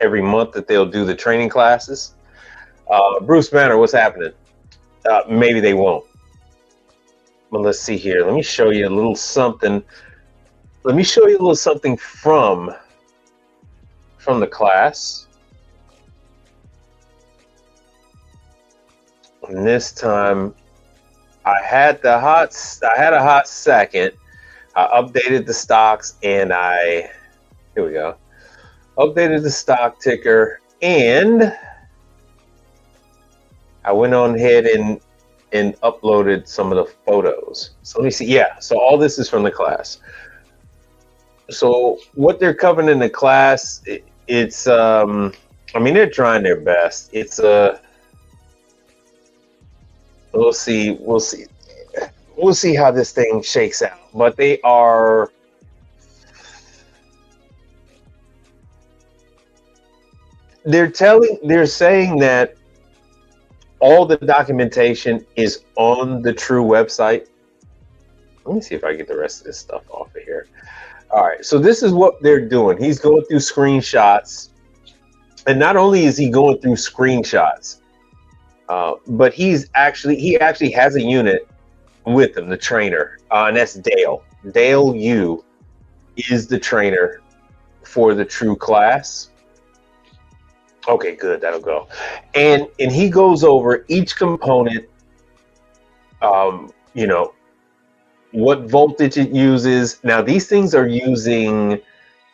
every month that they'll do the training classes. Bruce Banner, what's happening? Maybe they won't. But let's see here. Let me show you a little something. Let me show you a little something from the class. And this time, I had a hot second. I updated the stocks, and here we go. Updated the stock ticker, and I went on ahead and uploaded some of the photos. So let me see. Yeah, so all this is from the class. So what they're covering in the class, it's I mean, they're trying their best. It's we'll see how this thing shakes out. But they're saying that all the documentation is on the True website. Let me see if I get the rest of this stuff off of here. All right, so this is what they're doing. He's going through screenshots, and not only is he going through screenshots, but he actually has a unit with him, the trainer, and that's Dale. Dale Yu is the trainer for the True class. Okay, good. That'll go. And he goes over each component, you know, what voltage it uses. Now, these things are using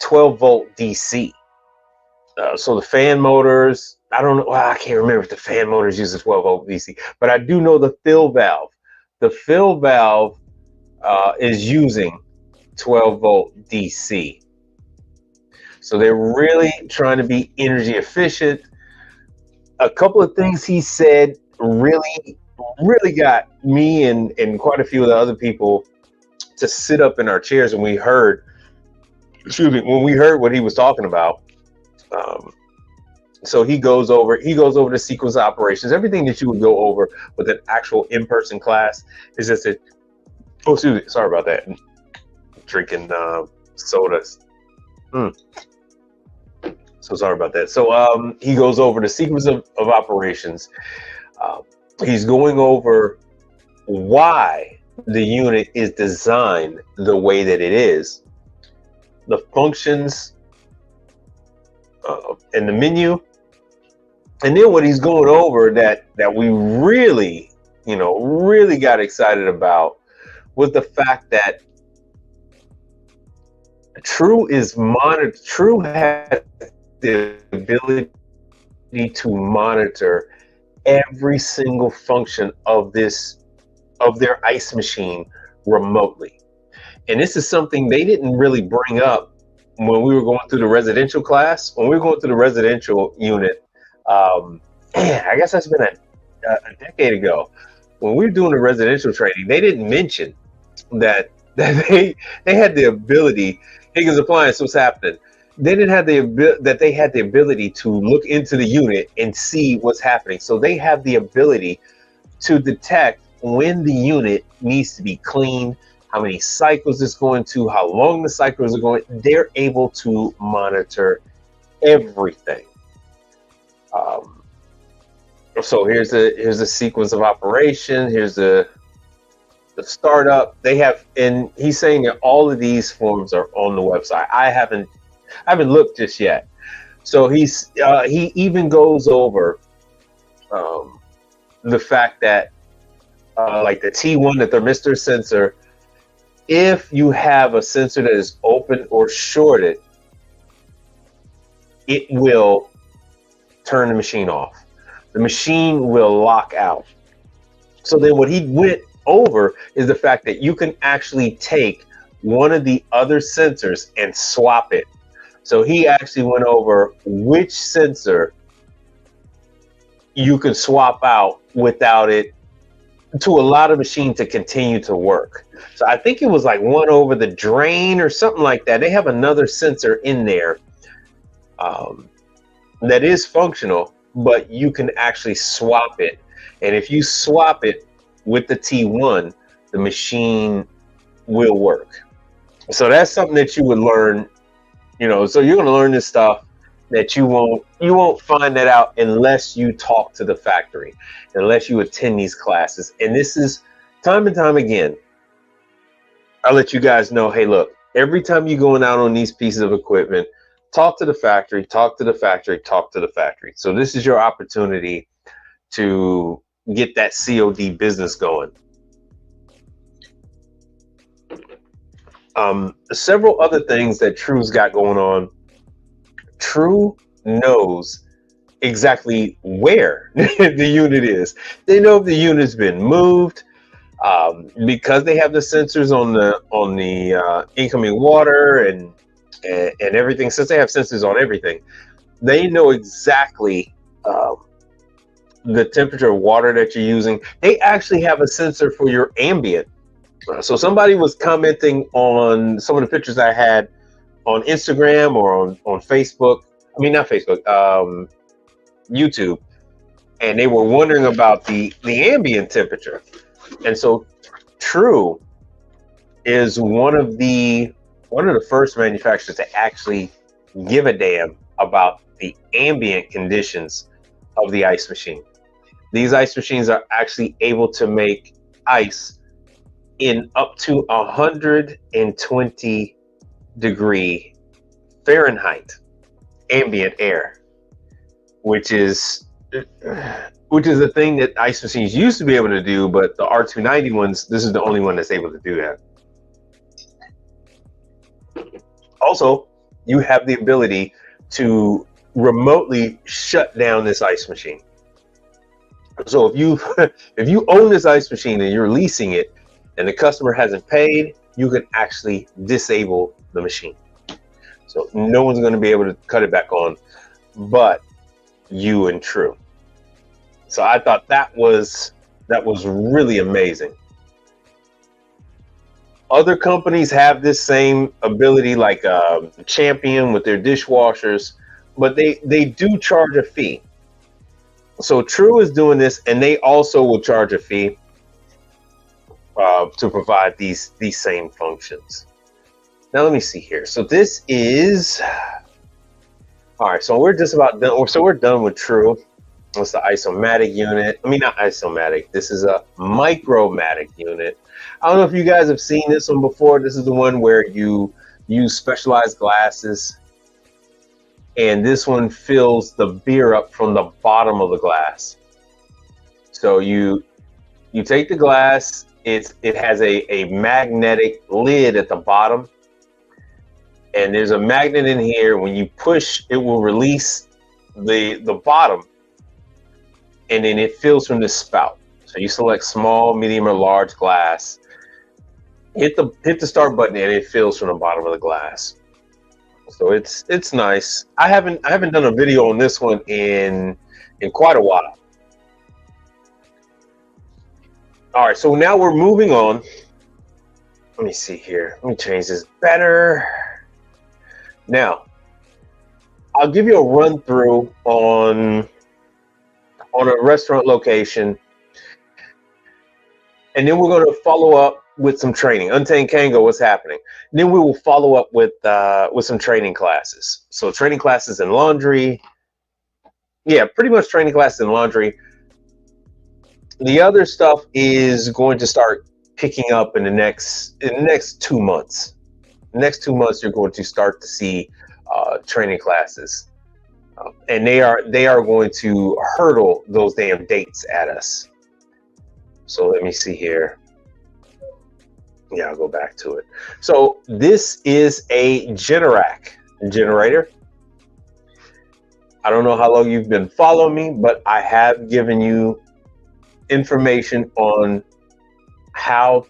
12 volt DC. So the fan motors, I don't know. Well, I can't remember if the fan motors use a 12 volt DC, but I do know the fill valve. The fill valve is using 12 volt DC. So they're really trying to be energy efficient. A couple of things he said really got me and quite a few of the other people to sit up in our chairs when we heard what he was talking about. So he goes over the sequence of operations, everything that you would go over with an actual in-person class. Is just a, oh, excuse me, sorry about that. Drinking sodas. So sorry about that. So he goes over the sequence of operations. He's going over why the unit is designed the way that it is, the functions in the menu, and then what he's going over that we really got excited about was the fact that True has the ability to monitor every single function of their ice machine remotely. And this is something they didn't really bring up when we were going through the residential class. When we were going through the residential unit, I guess that's been a decade ago. When we were doing the residential training, they didn't mention that they had the ability. Higgins Appliance, what's happening? They didn't have they had the ability to look into the unit and see what's happening. So they have the ability to detect when the unit needs to be cleaned, how many cycles it's going to, how long the cycles are going. They're able to monitor everything. So here's a sequence of operation. Here's the startup. They have, and he's saying that all of these forms are on the website. I haven't looked just yet. So he even goes over the fact that like the T1, the thermistor sensor, if you have a sensor that is open or shorted, it will turn the machine off. The machine will lock out. So then what he went over is the fact that you can actually take one of the other sensors and swap it. So he actually went over which sensor you can swap out without it to allow the machine to continue to work. So I think it was like one over the drain or something like that. They have another sensor in there that is functional, but you can actually swap it. And if you swap it with the T1, the machine will work. So that's something that you would learn, so you're going to learn this stuff that you won't find that out unless you talk to the factory, unless you attend these classes. And this is time and time again. I'll let you guys know, hey, look, every time you're going out on these pieces of equipment, talk to the factory, talk to the factory, talk to the factory. So this is your opportunity to get that COD business going. Several other things that True's got going on. True knows exactly where the unit is. They know if the unit's been moved, because they have the sensors on the incoming water and everything. Since they have sensors on everything, they know exactly the temperature of water that you're using. They actually have a sensor for your ambient. So somebody was commenting on some of the pictures I had on Instagram or on Facebook. I mean, not Facebook, YouTube. And they were wondering about the ambient temperature. And so True is one of the first manufacturers to actually give a damn about the ambient conditions of the ice machine. These ice machines are actually able to make ice in up to 120 degree Fahrenheit ambient air, which is a thing that ice machines used to be able to do, but the R290 ones, this is the only one that's able to do that. Also, you have the ability to remotely shut down this ice machine. So if you own this ice machine and you're leasing it and the customer hasn't paid, you can actually disable the machine. So no one's going to be able to cut it back on but you and True. So I thought that was really amazing. Other companies have this same ability, like Champion with their dishwashers, but they do charge a fee. So True is doing this, and they also will charge a fee to provide these same functions. Now let me see here. So this is all right. So we're just about done. So we're done with True. What's the Isomatic unit? I mean, not Isomatic. This is a Micromatic unit. I don't know if you guys have seen this one before. This is the one where you use specialized glasses, and this one fills the beer up from the bottom of the glass. So you take the glass. It has a magnetic lid at the bottom, and there's a magnet in here. When you push, it will release the bottom, and then it fills from the spout. So you select small, medium, or large glass. Hit the start button, and it fills from the bottom of the glass. So it's nice. I haven't done a video on this one in quite a while. All right, so now we're moving on. Let me see here. Let me change this better. Now, I'll give you a run through on a restaurant location, and then we're going to follow up with some training. Untamed Kango, what's happening? And then we will follow up with some training classes. So training classes in laundry. Yeah, pretty much training classes in laundry. The other stuff is going to start picking up in the next 2 months. The next 2 months, you're going to start to see training classes, and they are going to hurdle those damn dates at us. So let me see here. Yeah, I'll go back to it. So this is a Generac generator. I don't know how long you've been following me, but I have given you information on how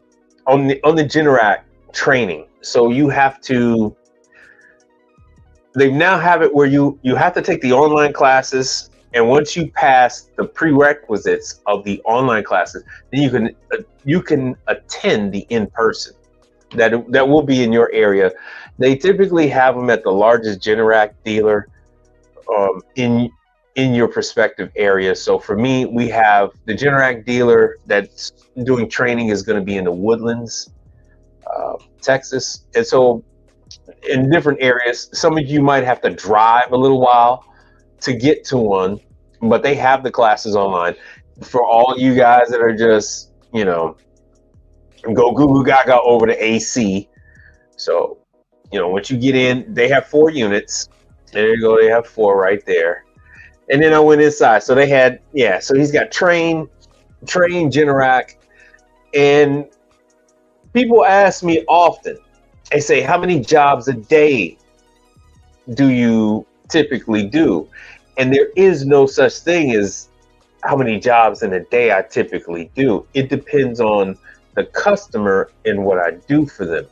on the Generac training. So you have to. They now have it where you have to take the online classes, and once you pass the prerequisites of the online classes, then you can attend the in-person. That will be in your area. They typically have them at the largest Generac dealer in your prospective area. So for me, we have the Generac dealer that's doing training is going to be in the Woodlands, Texas, and so in different areas. Some of you might have to drive a little while to get to one, but they have the classes online. For all you guys that are just, go Google Gaga over to AC. So, once you get in, they have 4 units. There you go. They have 4 right there. And then I went inside. So they had, so he's got Train, Generac. And people ask me often, they say, how many jobs a day do you typically do? And there is no such thing as how many jobs in a day I typically do. It depends on the customer and what I do for them.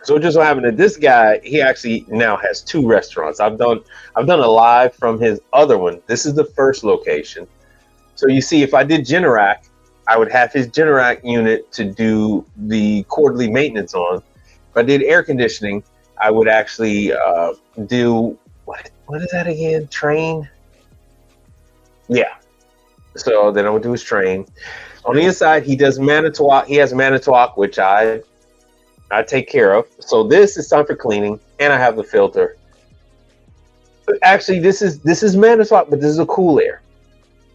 So just so happened that this guy, he actually now has 2 restaurants. I've done a live from his other one. This is the first location. So you see, if I did Generac, I would have his Generac unit to do the quarterly maintenance on. If I did air conditioning, I would actually do what is that again? Train? Yeah. So then I would do his Train. On the inside, he does Manitowoc. He has Manitowoc, which I take care of. So this is time for cleaning, and I have the filter. But actually, this is Manitowoc, but this is a Cool Air.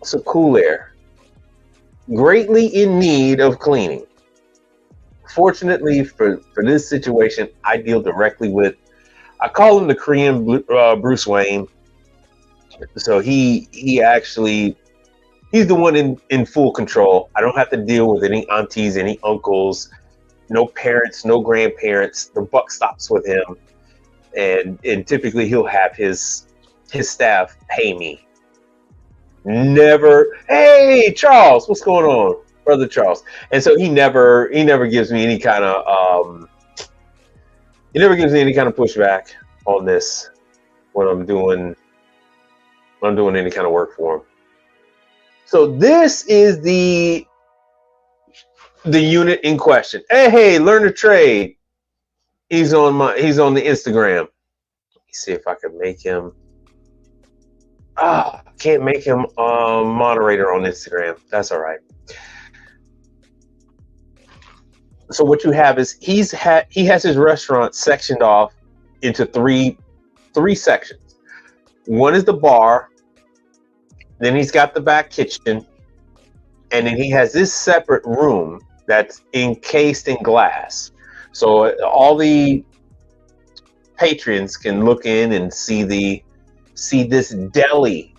It's a Cool Air. Greatly in need of cleaning. Fortunately for this situation, I deal directly with, I call him the Korean Bruce Wayne. So he's the one in full control. I don't have to deal with any aunties, any uncles, no parents, no grandparents. The buck stops with him. And typically he'll have his staff pay me. Never, hey Charles, what's going on? Brother Charles. And so he never gives me any kind of pushback on this when I'm doing any kind of work for him. So this is the unit in question. Hey, learn a trade. He's on the Instagram. Let me see if I can make him. Can't make him moderator on Instagram. That's all right. So what you have is he has his restaurant sectioned off into three sections. One is the bar, then he's got the back kitchen, and then he has this separate room that's encased in glass. So all the patrons can look in and see this deli,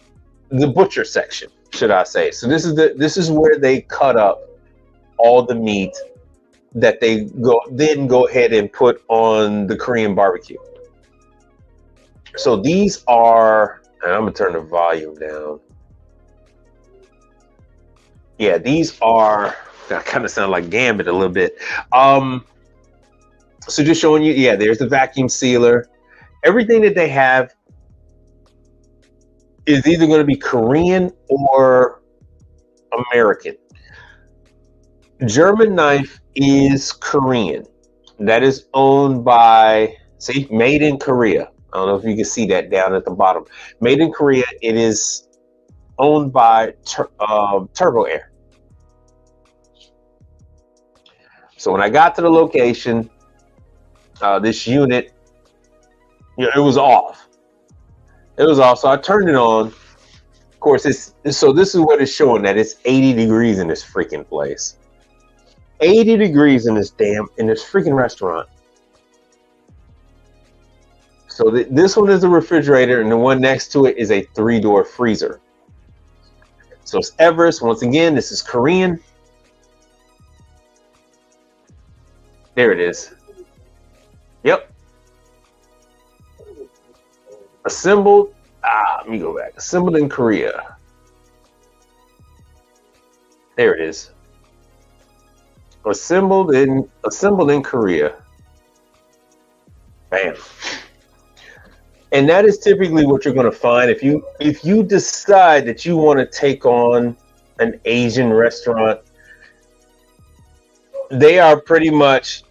the butcher section, should I say. So this is where they cut up all the meat that they go ahead and put on the Korean barbecue. So these are, and I'm gonna turn the volume down. Yeah, these are, I kind of sound like Gambit a little bit. So just showing you, there's the vacuum sealer. Everything that they have is either going to be Korean or American. German Knife is Korean. That is owned by, made in Korea. I don't know if you can see that down at the bottom. Made in Korea. It is owned by Turbo Air. So when I got to the location, this unit, it was off. So I turned it on. Of course, this is what it's showing, that it's 80 degrees in this freaking place. 80 degrees in this freaking restaurant. So this one is a refrigerator, and the one next to it is a 3-door freezer. So it's Everest. Once again, this is Korean. There it is. Yep. Assembled. Let me go back. Assembled in Korea. There it is. Assembled in Korea. Bam. And that is typically what you're going to find if you decide that you want to take on an Asian restaurant. They are pretty much,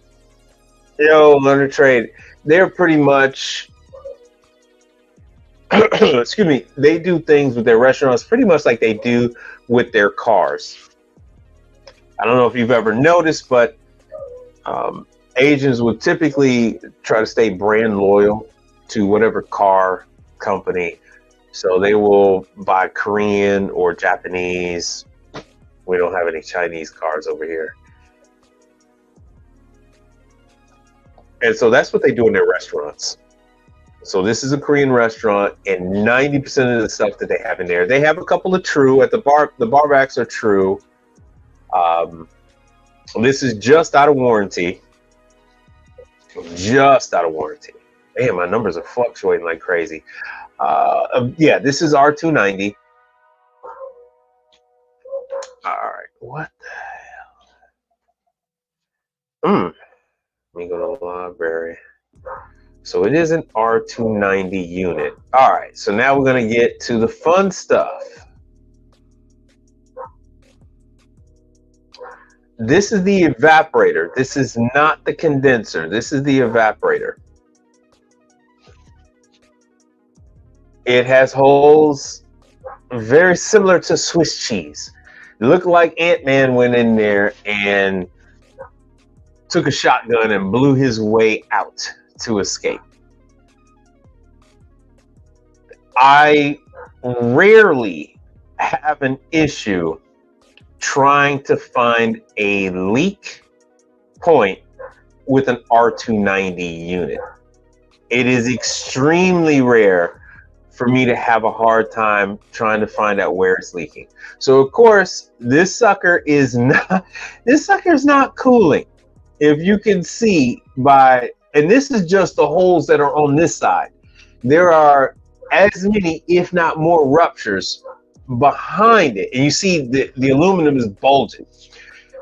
learn a trade. They're pretty much, excuse me, they do things with their restaurants pretty much like they do with their cars. I don't know if you've ever noticed, but Asians would typically try to stay brand loyal to whatever car company. So they will buy Korean or Japanese. We don't have any Chinese cars over here. And so that's what they do in their restaurants. So this is a Korean restaurant, and 90% of the stuff that they have in there, they have a couple of True at the bar. The bar backs are True. This is just out of warranty. Just out of warranty. Damn, my numbers are fluctuating like crazy. Yeah, this is R290. All right, what the hell? Let me go to the library. So it is an R290 unit. All right, so now we're going to get to the fun stuff. This is the evaporator. This is not the condenser. This is the evaporator. It has holes very similar to Swiss cheese. It looked like Ant-Man went in there and took a shotgun and blew his way out to escape. I rarely have an issue trying to find a leak point with an R290 unit. It is extremely rare for me to have a hard time trying to find out where it's leaking. So of course, this sucker is not cooling. If you can see by, and this is just the holes that are on this side. There are as many, if not more, ruptures behind it. And you see the aluminum is bulging.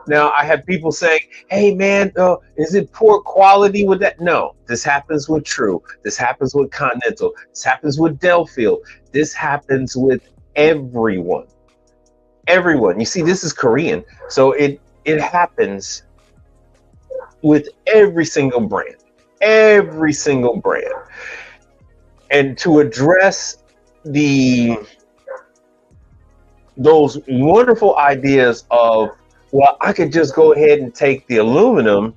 Now, I have people saying, hey, man, is it poor quality with that? No, this happens with True. This happens with Continental. This happens with Delfield. This happens with everyone. Everyone. You see, this is Korean. So it happens with every single brand. Every single brand. And to address those wonderful ideas of, well, I could just go ahead and take the aluminum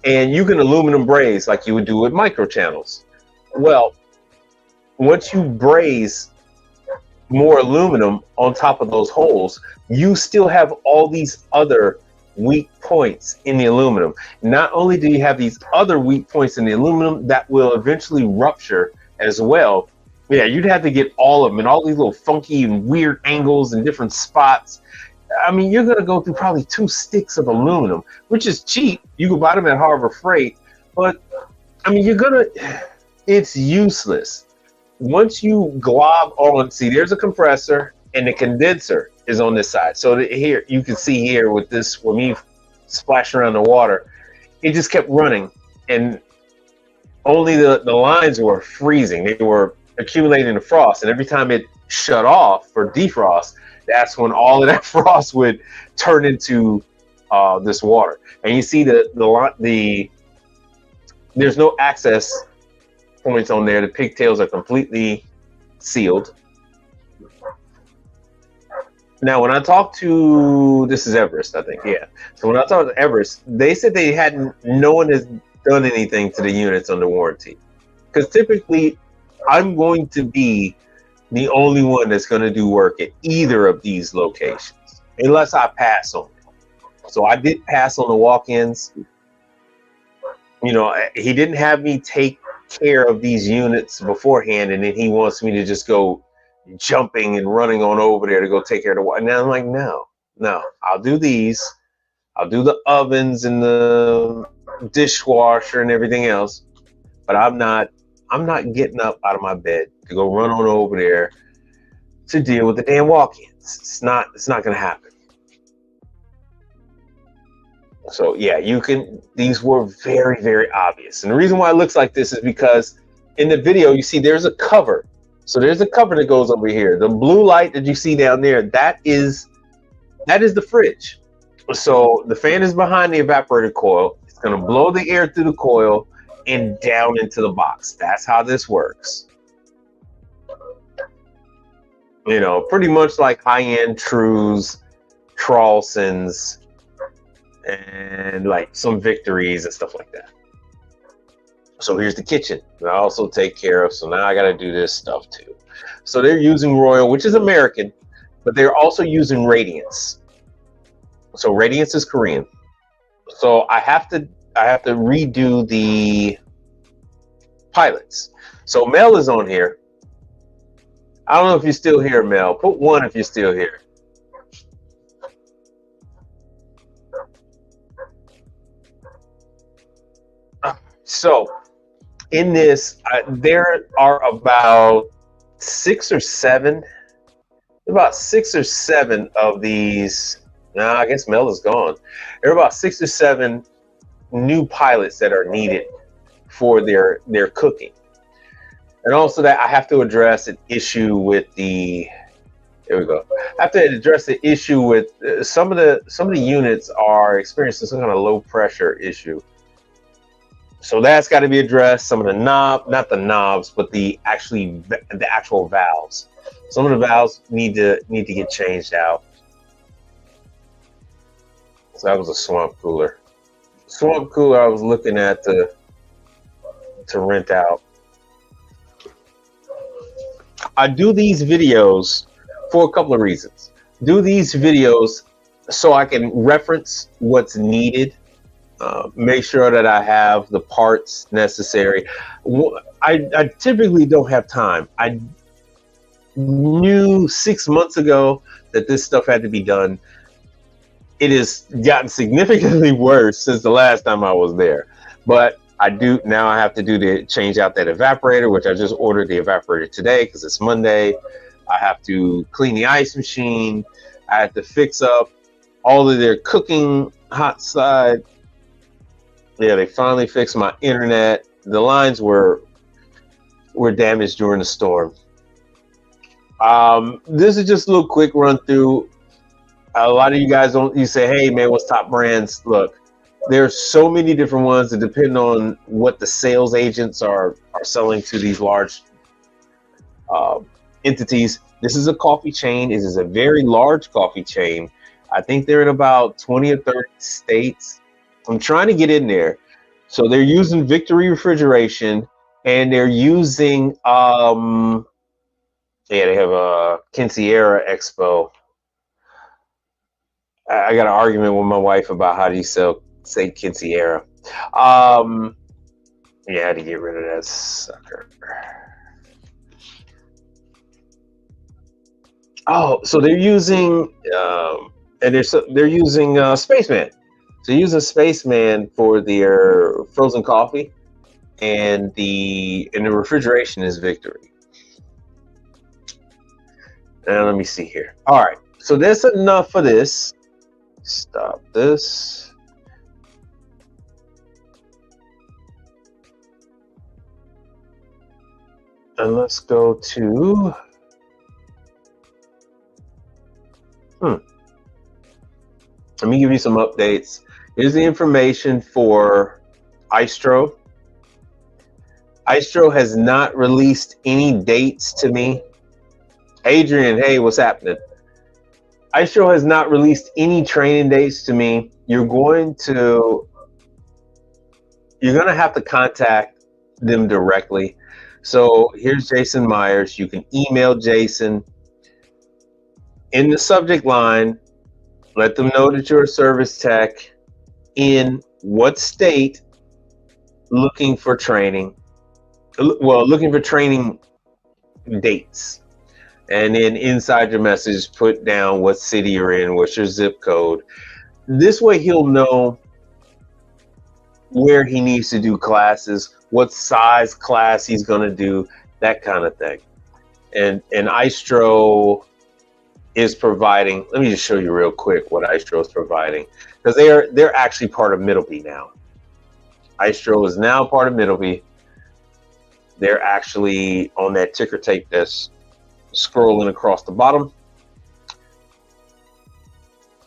and you can aluminum braze like you would do with microchannels. Well, once you braze more aluminum on top of those holes, you still have all these other weak points in the aluminum. Not only do you have these other weak points in the aluminum that will eventually rupture as well. Yeah, you'd have to get all of them and all these little funky and weird angles and different spots. I mean, you're going to go through probably 2 sticks of aluminum, which is cheap. You can buy them at Harbor Freight, but I mean, it's useless. Once you glob on, see, there's a compressor and the condenser is on this side. So here, you can see here with this, when me splashing around the water, it just kept running and only the lines were freezing. They were accumulating the frost, and every time it shut off for defrost, that's when all of that frost would turn into this water. And you see there's no access points on there. The pigtails are completely sealed. Now, when I talked to, this is Everest, I think, yeah. So when I talked to Everest, they said no one has done anything to the units under warranty. Because typically, I'm going to be the only one that's going to do work at either of these locations, unless I pass on it. So I did pass on the walk-ins. You know, he didn't have me take care of these units beforehand, and then he wants me to just go jumping and running on over there to go take care of the water. And I'm like, no, I'll do these. I'll do the ovens and the dishwasher and everything else, but I'm not getting up out of my bed to go run on over there to deal with the damn walk-ins. It's not going to happen. So yeah, these were very, very obvious. And the reason why it looks like this is because in the video, you see there's a cover. So there's a cover that goes over here. The blue light that you see down there, that is the fridge. So the fan is behind the evaporator coil. It's going to blow the air through the coil and down into the box. That's how this works. You know, pretty much like high-end Trues, Traulsons, and like some victories and stuff like that. So here's the kitchen that I also take care of. So now I got to do this stuff too. So they're using Royal, which is American, but they're also using Radiance. So Radiance is Korean. So I have to redo the pilots. So Mel is on here. I don't know if you're still here, Mel. Put 1 if you're still here. So in this, there are about 6 or 7 of these. No, I guess Mel is gone. There are about 6 or 7 new pilots that are needed for their cooking. And also that I have to address an issue with the, there we go. I have to address the issue with some of the units are experiencing some kind of low pressure issue. So that's got to be addressed. Some of the not the knobs, but the actual valves. Some of the valves need to get changed out. So that was a swamp cooler. Swamp cooler I was looking at to rent out. I do these videos for a couple of reasons. Do these videos so I can reference what's needed, make sure that I have the parts necessary. I typically don't have time. I knew 6 months ago that this stuff had to be done. It has gotten significantly worse since the last time I was there. But I have to change out that evaporator, which I just ordered the evaporator today because it's Monday. I have to clean the ice machine. I have to fix up all of their cooking hot side. Yeah, they finally fixed my internet. The lines were damaged during the storm. This is just a little quick run through. A lot of you guys you say, hey man, what's top brands? Look, there's so many different ones that depend on what the sales agents are selling to these large entities. This is a coffee chain. It is a very large coffee chain. I think they're in about 20 or 30 states. I'm trying to get in there. So they're using Victory Refrigeration, and they're using they have a Kinsiera Expo. I got an argument with my wife about how do you say Kinsiera. Yeah, I had to get rid of that sucker. Oh, so they're using they're using Spaceman. So using Spaceman for their frozen coffee, and the refrigeration is Victory. Now let me see here. All right, so that's enough for this. Stop this. And let's go to let me give you some updates. Here's the information for Icetro. Icetro has not released any dates to me. Adrian, hey, what's happening? Icetro has not released any training dates to me. You're going to have to contact them directly. So here's Jason Myers. You can email Jason in the subject line. Let them know that you're a service tech in what state, looking for training. Well, looking for training dates. And then inside your message, put down what city you're in, what's your zip code. This way he'll know where he needs to do classes, what size class he's going to do, that kind of thing. And Icetro is providing, let me just show you real quick what Icetro is providing, because they're actually part of Middleby now. Icetro is now part of Middleby. They're actually on that ticker tape that's scrolling across the bottom.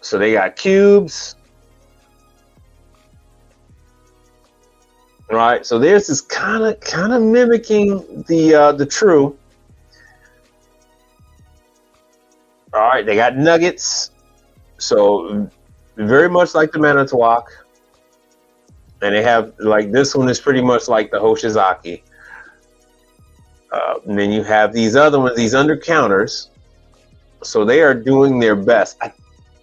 So they got cubes. All right, so there's this kind of mimicking the True. All right, they got nuggets. So very much like the Manitowoc. And they have, like, this one is pretty much like the Hoshizaki. And then you have these other ones, these under counters. So they are doing their best. I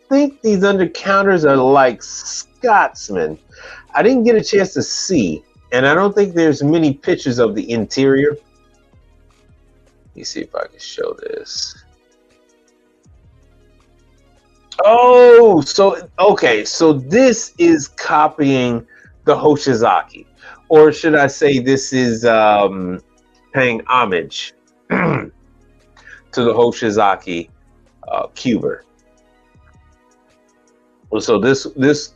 think these under counters are like Scotsman. I didn't get a chance to see, and I don't think there's many pictures of the interior. Let me see if I can show this. Oh, so okay, so this is copying the Hoshizaki, or should I say this is paying homage to the Hoshizaki cuber. So this,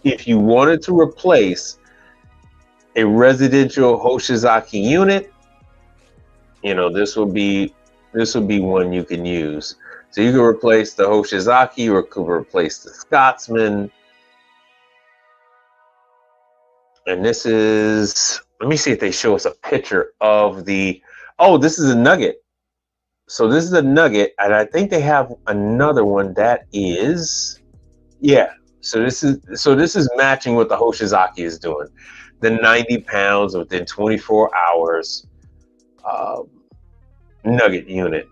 if you wanted to replace a residential Hoshizaki unit, you know, this would be one you can use. So you can replace the Hoshizaki, or could replace the Scotsman. And this is, let me see if they show us a picture of the, oh, this is a Nugget. So this is a Nugget, and I think they have another one that is, yeah. So this is matching what the Hoshizaki is doing. The 90 pounds within 24 hours Nugget unit.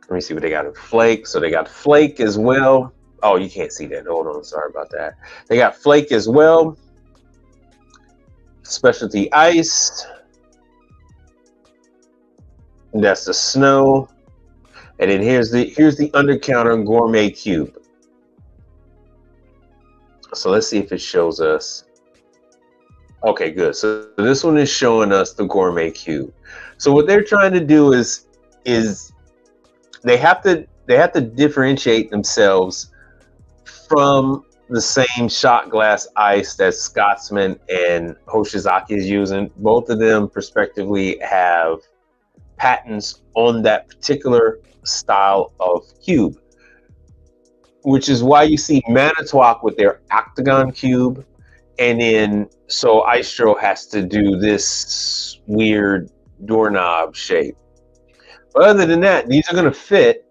Let me see what they got in Flake. So they got Flake as well. Oh, you can't see that. Hold on. Sorry about that. They got Flake as well. Specialty Ice. That's the Snow. And then here's the Undercounter Gourmet Cube. So let's see if it shows us. Okay, good. So this one is showing us the Gourmet Cube. So what they're trying to do is they have to differentiate themselves from the same shot glass ice that Scotsman and Hoshizaki is using. Both of them prospectively have patents on that particular style of cube, which is why you see Manitowoc with their octagon cube, and then so Icetro has to do this weird doorknob shape. But other than that, these are going to fit.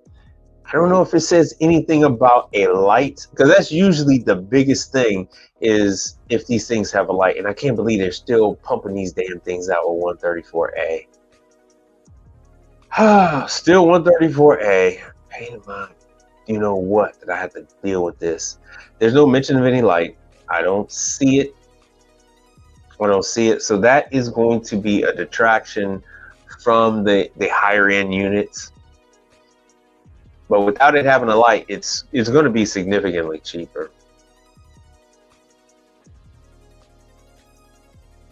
I don't know if it says anything about a light, because that's usually the biggest thing, is if these things have a light. And I can't believe they're still pumping these damn things out with 134A. Still 134A. Pain in my, you know what, that I have to deal with this. There's no mention of any light. I don't see it. I don't see it. So that is going to be a detraction from the higher end units. But without it having a light, it's going to be significantly cheaper.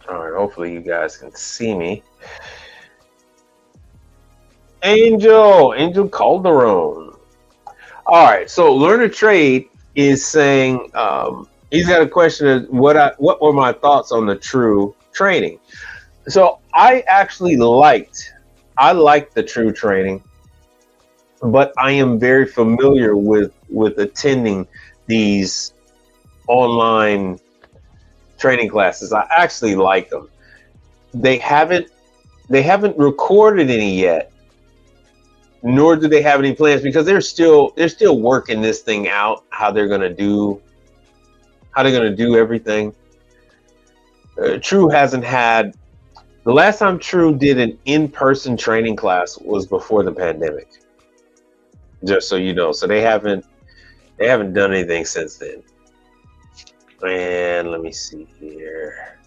All right, hopefully you guys can see me. Angel Calderon. All right, so Learn a Trade is saying he's got a question of what were my thoughts on the True training. So I actually liked the True training, but I am very familiar with attending these online training classes. I actually like them. They haven't recorded any yet, nor do they have any plans, because they're still working this thing out, how they're gonna do everything. True hasn't had, the last time True did an in-person training class was before the pandemic. Just so you know. So they haven't done anything since then. And let me see here.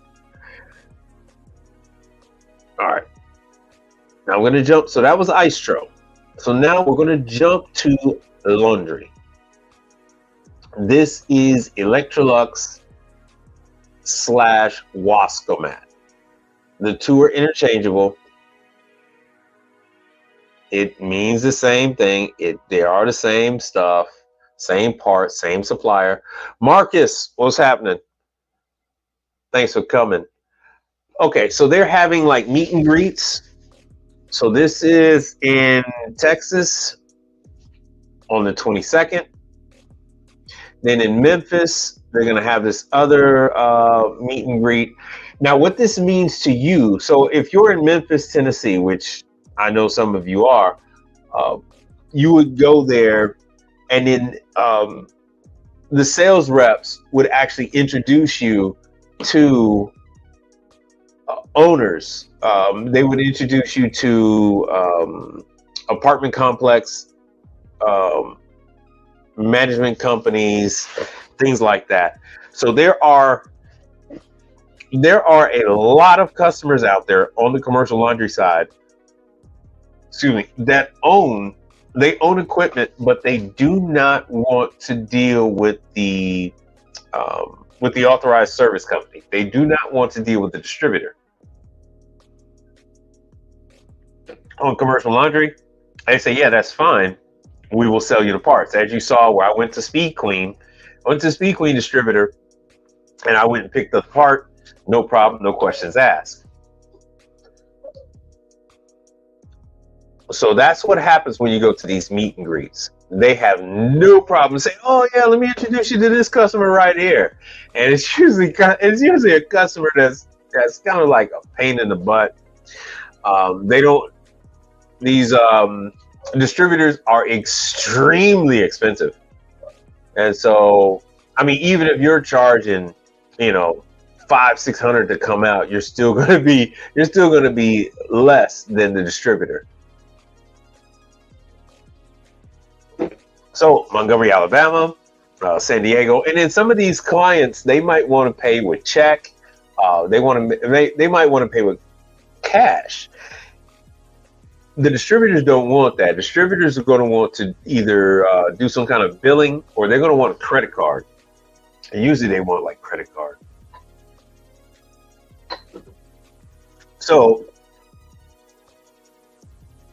All right. Now I'm going to jump. So that was Icetro. So now we're going to jump to laundry. This is Electrolux / Wascomat. The two are interchangeable. It means the same thing. They are the same stuff, same part, same supplier. Marcus, what's happening? Thanks for coming. Okay, so they're having like meet and greets. So this is in Texas on the 22nd. Then in Memphis, they're going to have this other meet and greet. Now, what this means to you, so if you're in Memphis, Tennessee, which I know some of you are, you would go there, and then the sales reps would actually introduce you to owners. They would introduce you to apartment complex management companies, things like that. So there are a lot of customers out there on the commercial laundry side, that own equipment, but they do not want to deal with the authorized service company. They do not want to deal with the distributor. On commercial laundry, they say, yeah, that's fine. We will sell you the parts. As you saw where I went to Speed Queen distributor, and I went and picked up the part. No problem, no questions asked. So that's what happens when you go to these meet and greets. They have no problem saying, oh yeah, let me introduce you to this customer right here. And it's usually a customer that's kind of like a pain in the butt. These distributors are extremely expensive. And so, I mean, even if you're charging, $500-600 to come out, you're still going to be less than the distributor. So Montgomery, Alabama, San Diego, and then some of these clients, they might want to pay with check. They might want to pay with cash. The distributors don't want that. Distributors are going to want to either do some kind of billing, or they're going to want a credit card. And usually they want like credit card. So,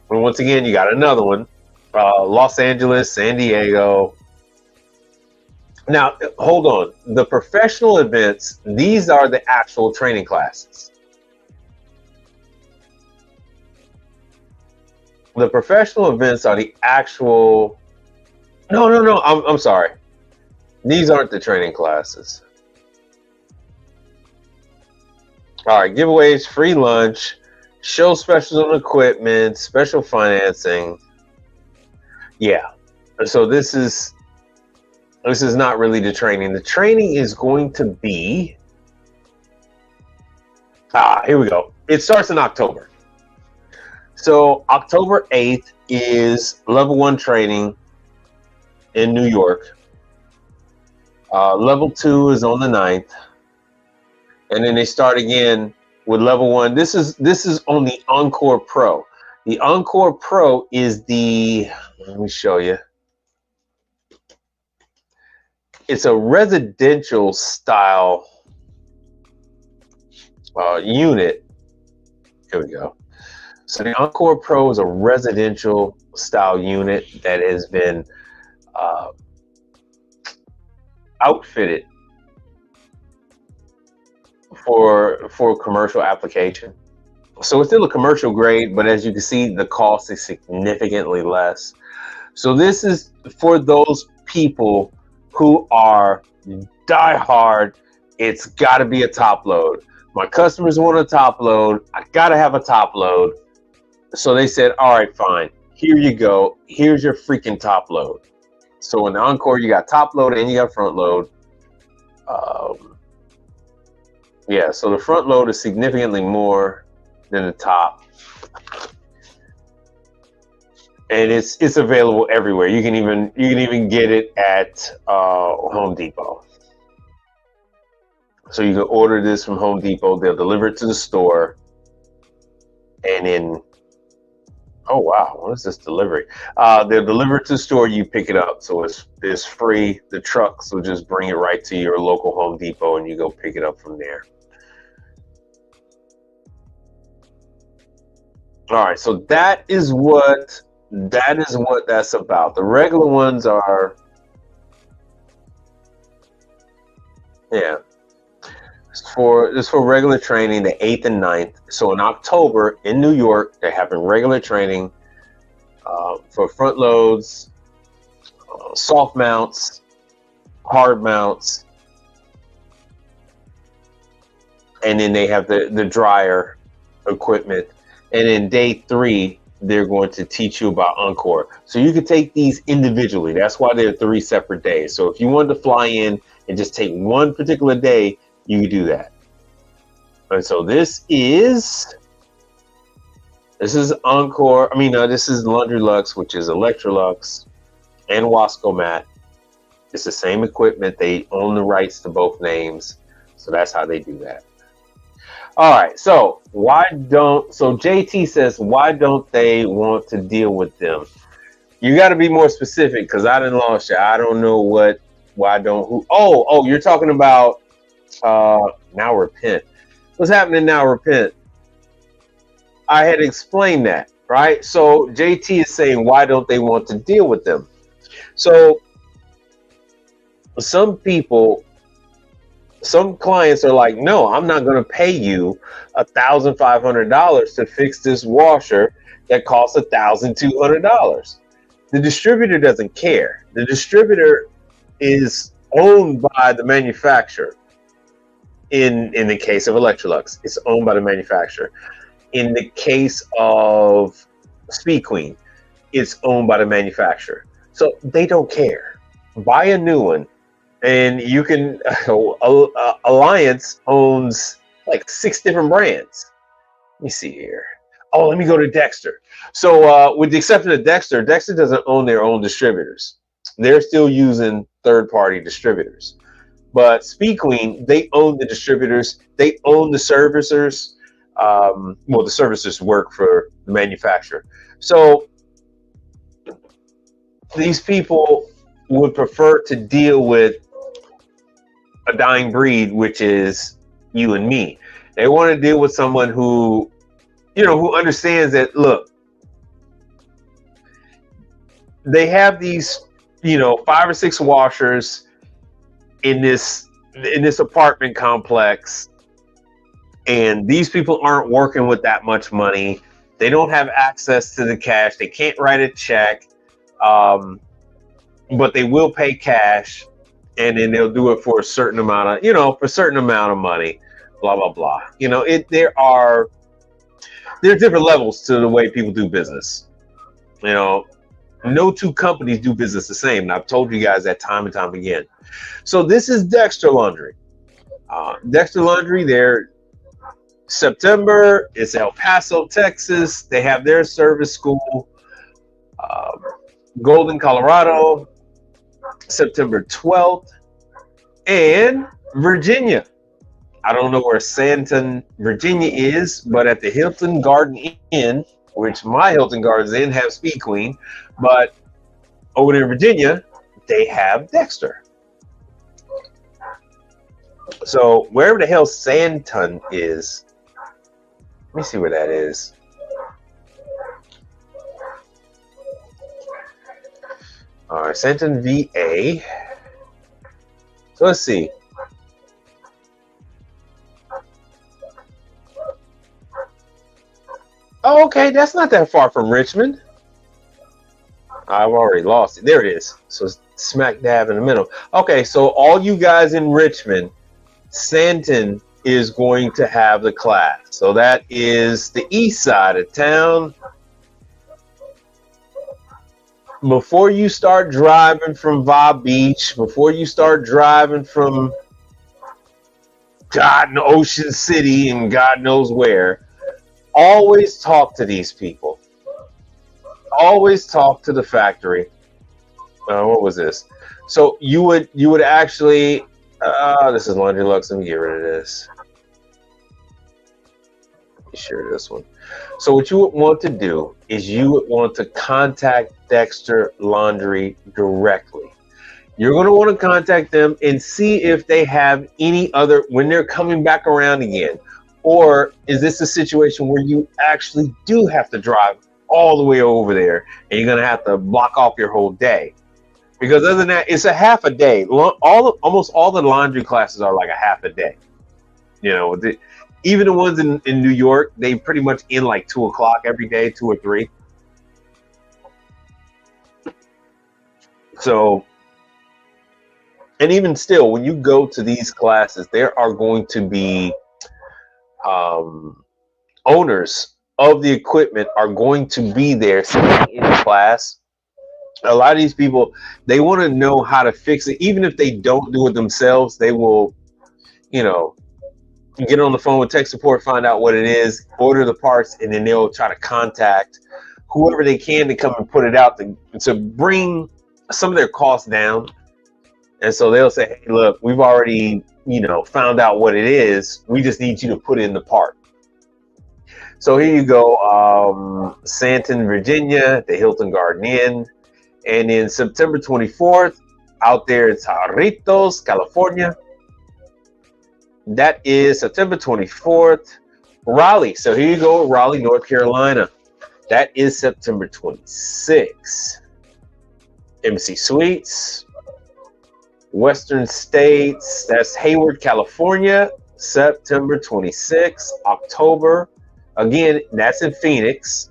once again, you got another one. Los Angeles, San Diego. Now, hold on. The professional events, these are the actual training classes. The professional events are the actual... No. I'm sorry. These aren't the training classes. All right, giveaways, free lunch, show specials on equipment, special financing. Yeah. So this is not really the training. The training is going to be... here we go. It starts in October. So October 8th is level 1 training in New York. Level 2 is on the 9th. And then they start again with level 1. This is on the Encore Pro. The Encore Pro is let me show you. It's a residential style unit. Here we go. So the Encore Pro is a residential style unit that has been outfitted for commercial application. So it's still a commercial grade, but as you can see, the cost is significantly less. So this is for those people who are diehard. It's got to be a top load. My customers want a top load. I got to have a top load. So they said, all right, fine. Here you go. Here's your freaking top load. So in the Encore, you got top load and you got front load. Yeah, so the front load is significantly more than the top. And it's available everywhere. You can even get it at Home Depot. So you can order this from Home Depot. They'll deliver it to the store. And then, oh wow, what is this delivery? They'll deliver it to the store. You pick it up, so it's free. The trucks will just bring it right to your local Home Depot, and you go pick it up from there. All right, so that is what that's about. The regular ones are, yeah. It's for regular training, the 8th and 9th. So in October in New York, they're having regular training for front loads, soft mounts, hard mounts, and then they have the dryer equipment. And then day 3, they're going to teach you about Encore. So you could take these individually. That's why they're 3 separate days. So if you wanted to fly in and just take one particular day, you could do that. And so this is Encore. This is Laundry Lux, which is Electrolux and Wascomat. It's the same equipment. They own the rights to both names. So that's how they do that. All right. So JT says, why don't they want to deal with them? You got to be more specific, because I didn't lost you. I don't know who. Oh, you're talking about Now Repent. What's happening Now Repent? I had explained that, right? So JT is saying, why don't they want to deal with them? So some clients are like, no, I'm not going to pay you $1,500 to fix this washer that costs $1,200. The distributor doesn't care. The distributor is owned by the manufacturer. In the case of Electrolux, it's owned by the manufacturer. In the case of Speed Queen, it's owned by the manufacturer. So they don't care. Buy a new one. And you can, Alliance owns like 6 different brands. Let me see here. Oh, let me go to Dexter. So with the exception of Dexter doesn't own their own distributors. They're still using third-party distributors. But Speed Queen, they own the distributors. They own the servicers. The servicers work for the manufacturer. So these people would prefer to deal with a dying breed, which is you and me. They want to deal with someone who understands that, look, they have these, 5 or 6 washers in this apartment complex, and these people aren't working with that much money. They don't have access to the cash. They can't write a check, but they will pay cash. And then they'll do it for a certain amount of, money, blah, blah, blah. There are different levels to the way people do business. No 2 companies do business the same. And I've told you guys that time and time again. So this is Dexter Laundry. Dexter Laundry, they're September. It's El Paso, Texas. They have their service school. Golden, Colorado. September 12th, and Virginia. I don't know where Santon, Virginia is, but at the Hilton Garden Inn, which my Hilton Garden Inn have Speed Queen, but over there in Virginia, they have Dexter. So wherever the hell Santon is, let me see where that is. All right, Santon, VA. So let's see. Oh, okay, that's not that far from Richmond. I've already lost it. There it is. So it's smack dab in the middle. Okay, so all you guys in Richmond, Santon is going to have the class. So that is the east side of town. Before you start driving from Vibe Beach, before you start driving from God knows Ocean City and God knows where, always talk to these people. Always talk to the factory. What was this? So you would actually. This is Laundry Lux. Let me get rid of this. Let me share this one. So what you would want to do is you would want to contact Dexter Laundry directly. You're going to want to contact them and see if they have any other, when they're coming back around again. Or is this a situation where you actually do have to drive all the way over there and you're going to have to block off your whole day? Because other than that, it's a half a day. Almost all the laundry classes are like a half a day. Even the ones in New York, they pretty much end like 2 o'clock every day, 2 or 3. So, and even still, when you go to these classes, there are going to be owners of the equipment are going to be there sitting in class. A lot of these people, they want to know how to fix it. Even if they don't do it themselves, they will, you know, get on the phone with tech support, find out what it is, order the parts, and then they'll try to contact whoever they can to come and put it out to bring some of their costs down. And so they'll say, hey, look, we've already, found out what it is. We just need you to put in the part. So here you go, Santon, Virginia, the Hilton Garden Inn. And then September 24th, out there in Cerritos, California. That is September 24th, Raleigh. So here you go, Raleigh, North Carolina. That is September 26th. MC Suites, Western States, that's Hayward, California, September 26th, October. Again, that's in Phoenix.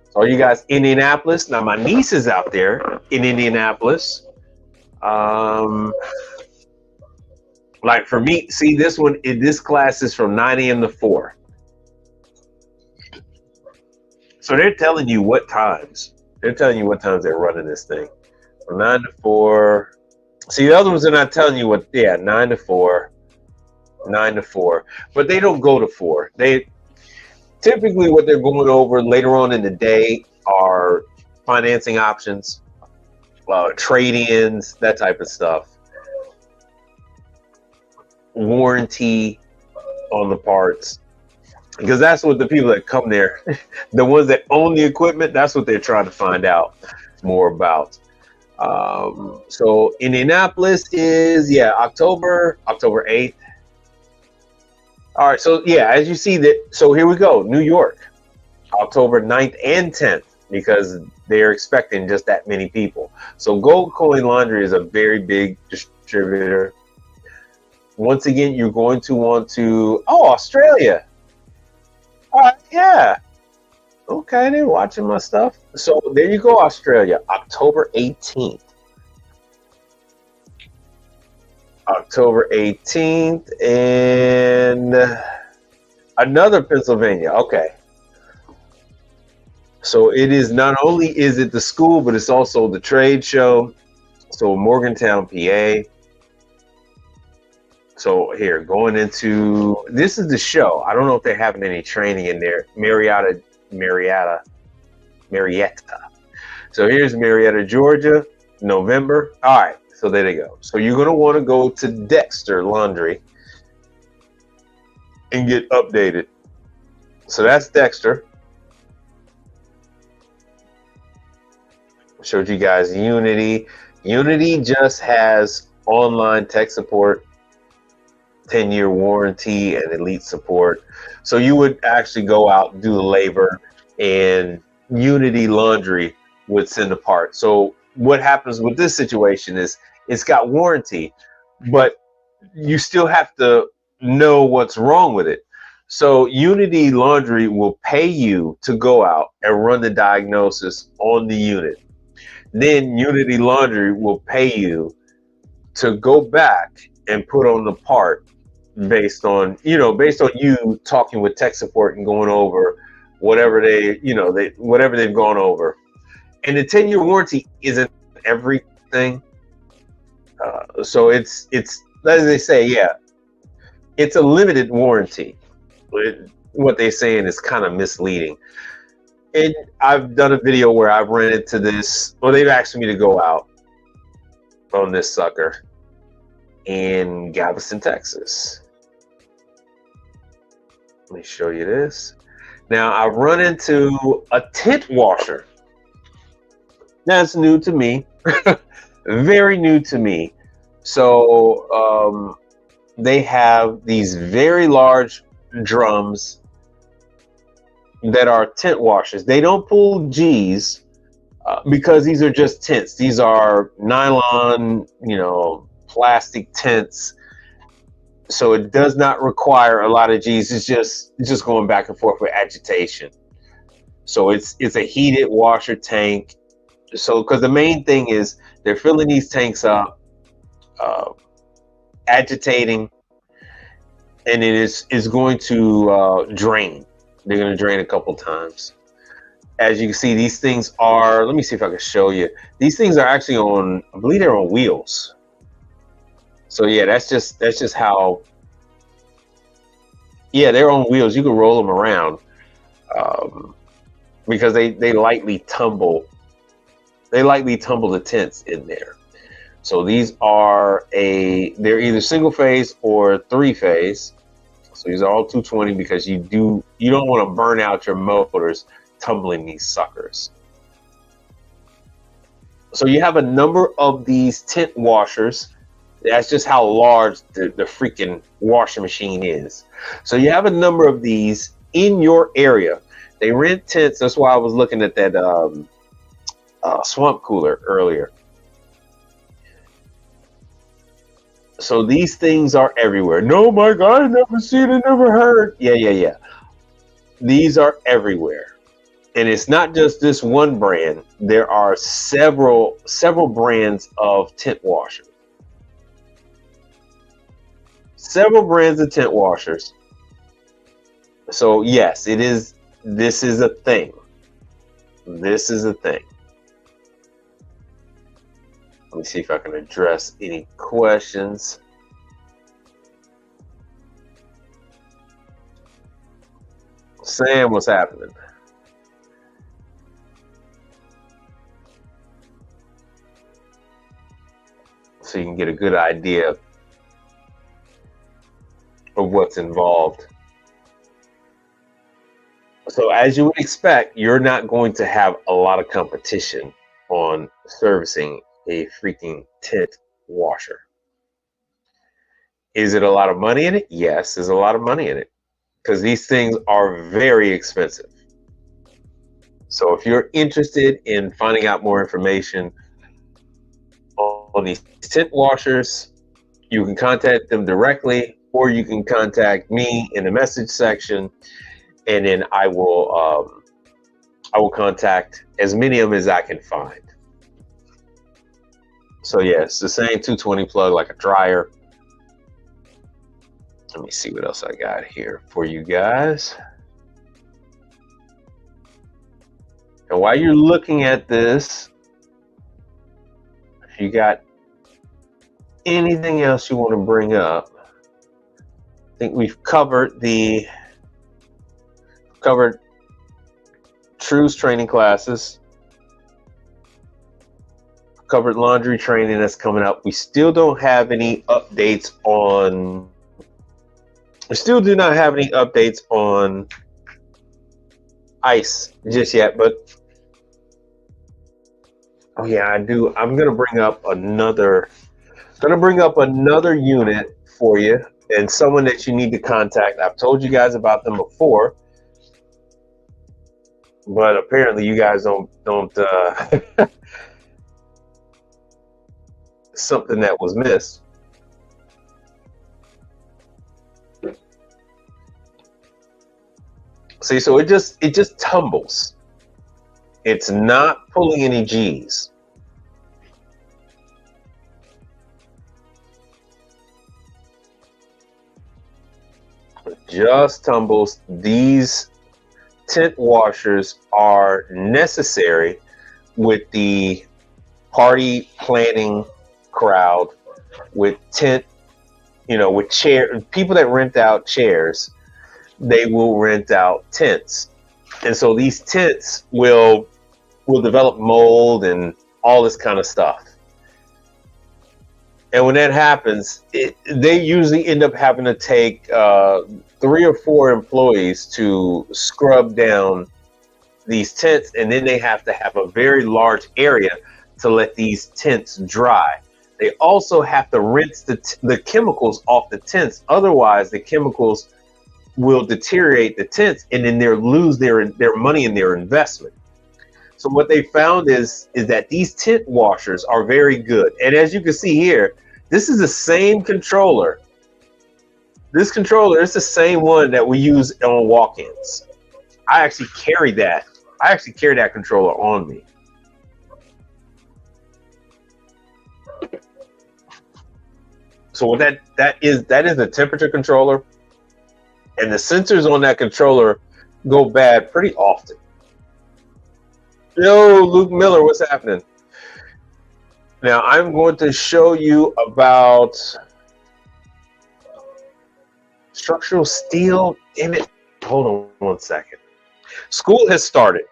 So you guys, Indianapolis. Now my niece is out there in Indianapolis. Like for me, see this one, this class is from 9 a.m. to 4. So they're telling you what times. They're telling you what times they're running this thing. From 9 to 4. See, the other ones are not telling you what, 9 to 4. 9 to 4. But they don't go to 4. They typically what they're going over later on in the day are financing options, trade-ins, that type of stuff. Warranty on the parts. Because that's what the people that come there, the ones that own the equipment, that's what they're trying to find out more about. So Indianapolis is, October 8th. All right, so as you see that, so here we go, New York, October 9th and 10th, because they're expecting just that many people. So Gold Coin Laundry is a very big distributor. Once again, you're going to want to, Australia. All right, yeah. Okay, they're watching my stuff. So there you go, Australia, October 18th. October 18th and another Pennsylvania. Okay. So it is not only is it the school, but it's also the trade show. So Morgantown, PA. So here, going into, this is the show. I don't know if they're having any training in there. Marietta. So here's Marietta, Georgia, November. All right. So there they go. So you're going to want to go to Dexter Laundry and get updated. So that's Dexter. Showed you guys Unity. Unity just has online tech support, 10-year warranty, and elite support. So you would actually go out and do the labor, and Unity Laundry would send a part. So what happens with this situation is it's got warranty, but you still have to know what's wrong with it. So Unity Laundry will pay you to go out and run the diagnosis on the unit. Then Unity Laundry will pay you to go back and put on the part based on you talking with tech support and going over whatever whatever they've gone over. And the 10-year warranty isn't everything. So it's as they say, it's a limited warranty. What they're saying is kind of misleading. And I've done a video where I've ran into this. Well, they've asked me to go out on this sucker in Galveston, Texas. Let me show you this. Now, I've run into a tent washer. That's new to me. Very new to me. So they have these very large drums that are tent washers. They don't pull G's because these are just tents. These are nylon, plastic tents. So it does not require a lot of G's. It's just going back and forth with agitation. So it's a heated washer tank. So because the main thing is they're filling these tanks up, agitating, and it is going to drain. They're going to drain a couple times. As you can see, these things are, let me see if I can show you. These things are actually on, I believe they're on wheels. So yeah, that's just how, yeah, they're on wheels. You can roll them around because they lightly tumble. They lightly tumble the tents in there. So these are they're either single phase or 3-phase. So these are all 220 because you don't want to burn out your motors tumbling these suckers. So you have a number of these tent washers. That's just how large the freaking washing machine is. So you have a number of these in your area. They rent tents. That's why I was looking at that swamp cooler earlier. So these things are everywhere. No, my God, I never seen it, never heard. Yeah. These are everywhere. And it's not just this one brand. There are several brands of tent washers. Several brands of tent washers. So yes, this is a thing. This is a thing. Let me see if I can address any questions. Sam, what's happening? So you can get a good idea of what's involved. So as you would expect, you're not going to have a lot of competition on servicing a freaking tent washer. Is it a lot of money in it? Yes, there's a lot of money in it because these things are very expensive. So if you're interested in finding out more information on these tent washers, you can contact them directly, or you can contact me in the message section, and then I will contact as many of them as I can find. So yeah, it's the same 220 plug, like a dryer. Let me see what else I got here for you guys. And while you're looking at this, if you got anything else you want to bring up, I think we've covered True's training classes. Covered laundry training that's coming up. We still don't have any updates on. We still do not have any updates on ice just yet, but oh yeah, I do. I'm gonna bring up another unit for you and someone that you need to contact. I've told you guys about them before, but apparently you guys don't something that was missed. See, so it just tumbles. It's not pulling any G's. It just tumbles. These tent washers are necessary with the party planning crowd, with tent, with chair people that rent out chairs. They will rent out tents, and so these tents will develop mold and all this kind of stuff. And when that happens, they usually end up having to take 3 or 4 employees to scrub down these tents, and then they have to have a very large area to let these tents dry. They also have to rinse the chemicals off the tents. Otherwise, the chemicals will deteriorate the tents, and then they'll lose their money and their investment. So what they found is that these tent washers are very good. And as you can see here, this is the same controller. This controller is the same one that we use on walk-ins. I actually carry that controller on me. So what that is a temperature controller, and the sensors on that controller go bad pretty often. Yo, Luke Miller, what's happening? Now I'm going to show you about structural steel. Damn it. Hold on one second. School has started.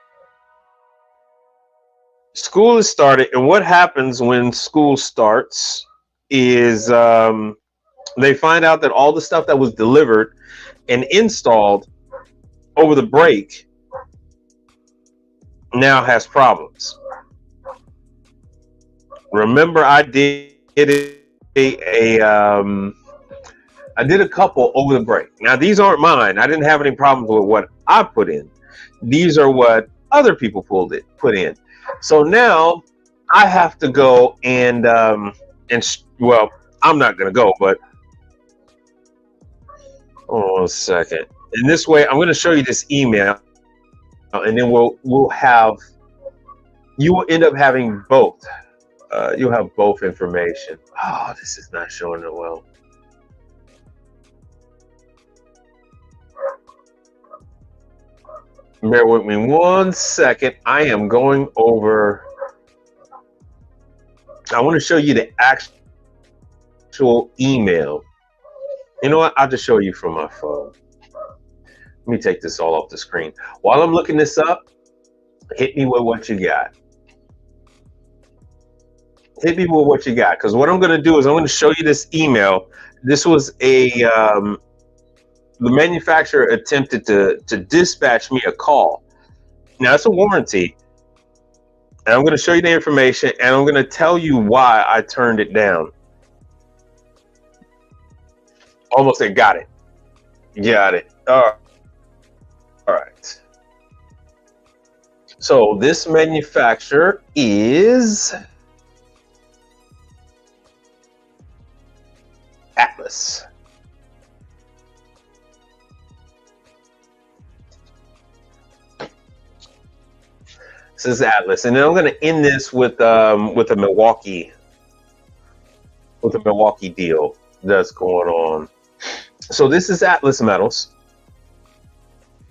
School has started, and what happens when school starts is they find out that all the stuff that was delivered and installed over the break now has problems. Remember, I did I did a couple over the break. Now, these aren't mine. I didn't have any problems with what I put in. These are what other people put in. So now I have to go and well, I'm not going to go, but hold on a second. In this way, I'm going to show you this email, and then we'll have, you will end up having both. You'll have both information. Oh, this is not showing it well. Bear with me 1 second. I am going over. I want to show you the actual email. You know what? I'll just show you from my phone. Let me take this all off the screen. While I'm looking this up, hit me with what you got. Hit me with what you got. Because what I'm going to do is I'm going to show you this email. This was the manufacturer attempted to dispatch me a call. Now, it's a warranty. And I'm going to show you the information, and I'm going to tell you why I turned it down. Almost said, got it. Got it. All right. So this manufacturer is Atlas. This is Atlas, and then I'm going to end this with a Milwaukee deal that's going on. So this is Atlas Metals.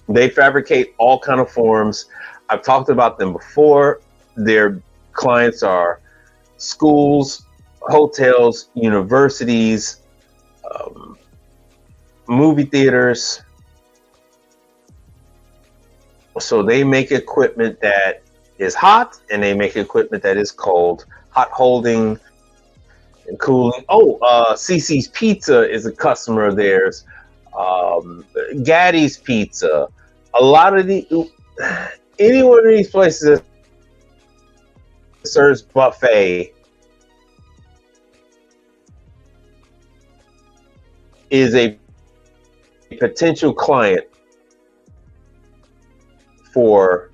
They fabricate all kind of forms. I've talked about them before. Their clients are schools, hotels, universities, movie theaters. So they make equipment that is hot, and they make equipment that is cold, hot holding and cooling. Oh, CC's Pizza is a customer of theirs. Gaddy's Pizza. A lot of any one of these places that serves buffet is a potential client for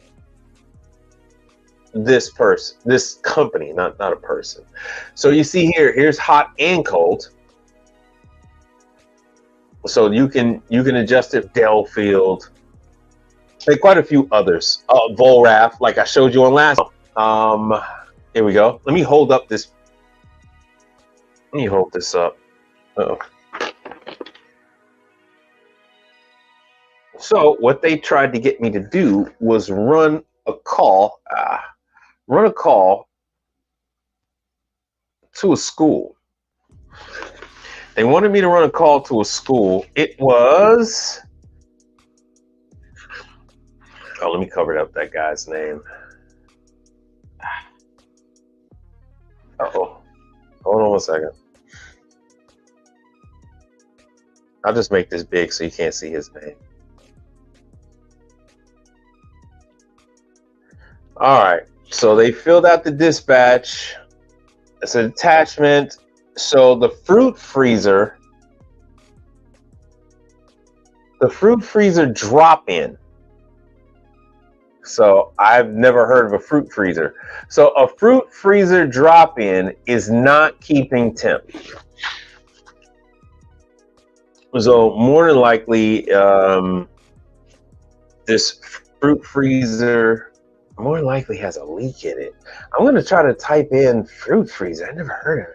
this person, this company, not a person. So you see here's hot and cold. So you can adjust it. Delafield, and quite a few others. Volrath, like I showed you on last. Here we go. Let me hold this up. Uh-oh. So what they tried to get me to do was run a call to a school. They wanted me to run a call to a school. It was, let me cover up that guy's name. Uh-oh. Hold on 1 second. I'll just make this big so you can't see his name. All right. So they filled out the dispatch. It's an attachment. So the fruit freezer drop-in. So I've never heard of a fruit freezer. So a fruit freezer drop-in is not keeping temp. So more than likely, this fruit freezer more than likely has a leak in it. I'm going to try to type in fruit freezer. I never heard of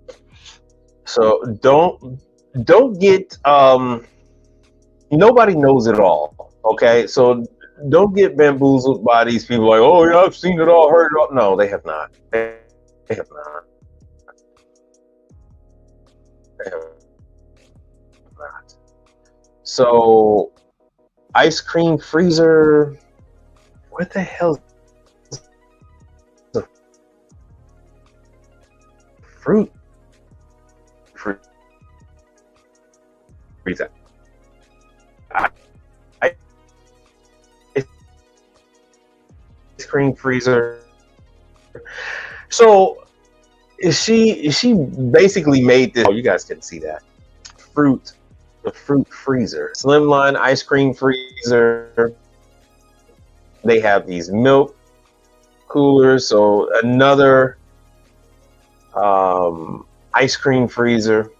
it. So don't don't get nobody knows it all. Okay, so don't get bamboozled by these people like, oh yeah, I've seen it all, heard it all. No, they have not. They have not. They have not. So, ice cream freezer. What the hell is the fruit freezer? Ice cream freezer. So she basically made this. Oh, you guys can see that the fruit freezer, slimline ice cream freezer. They have these milk coolers. So another ice cream freezer.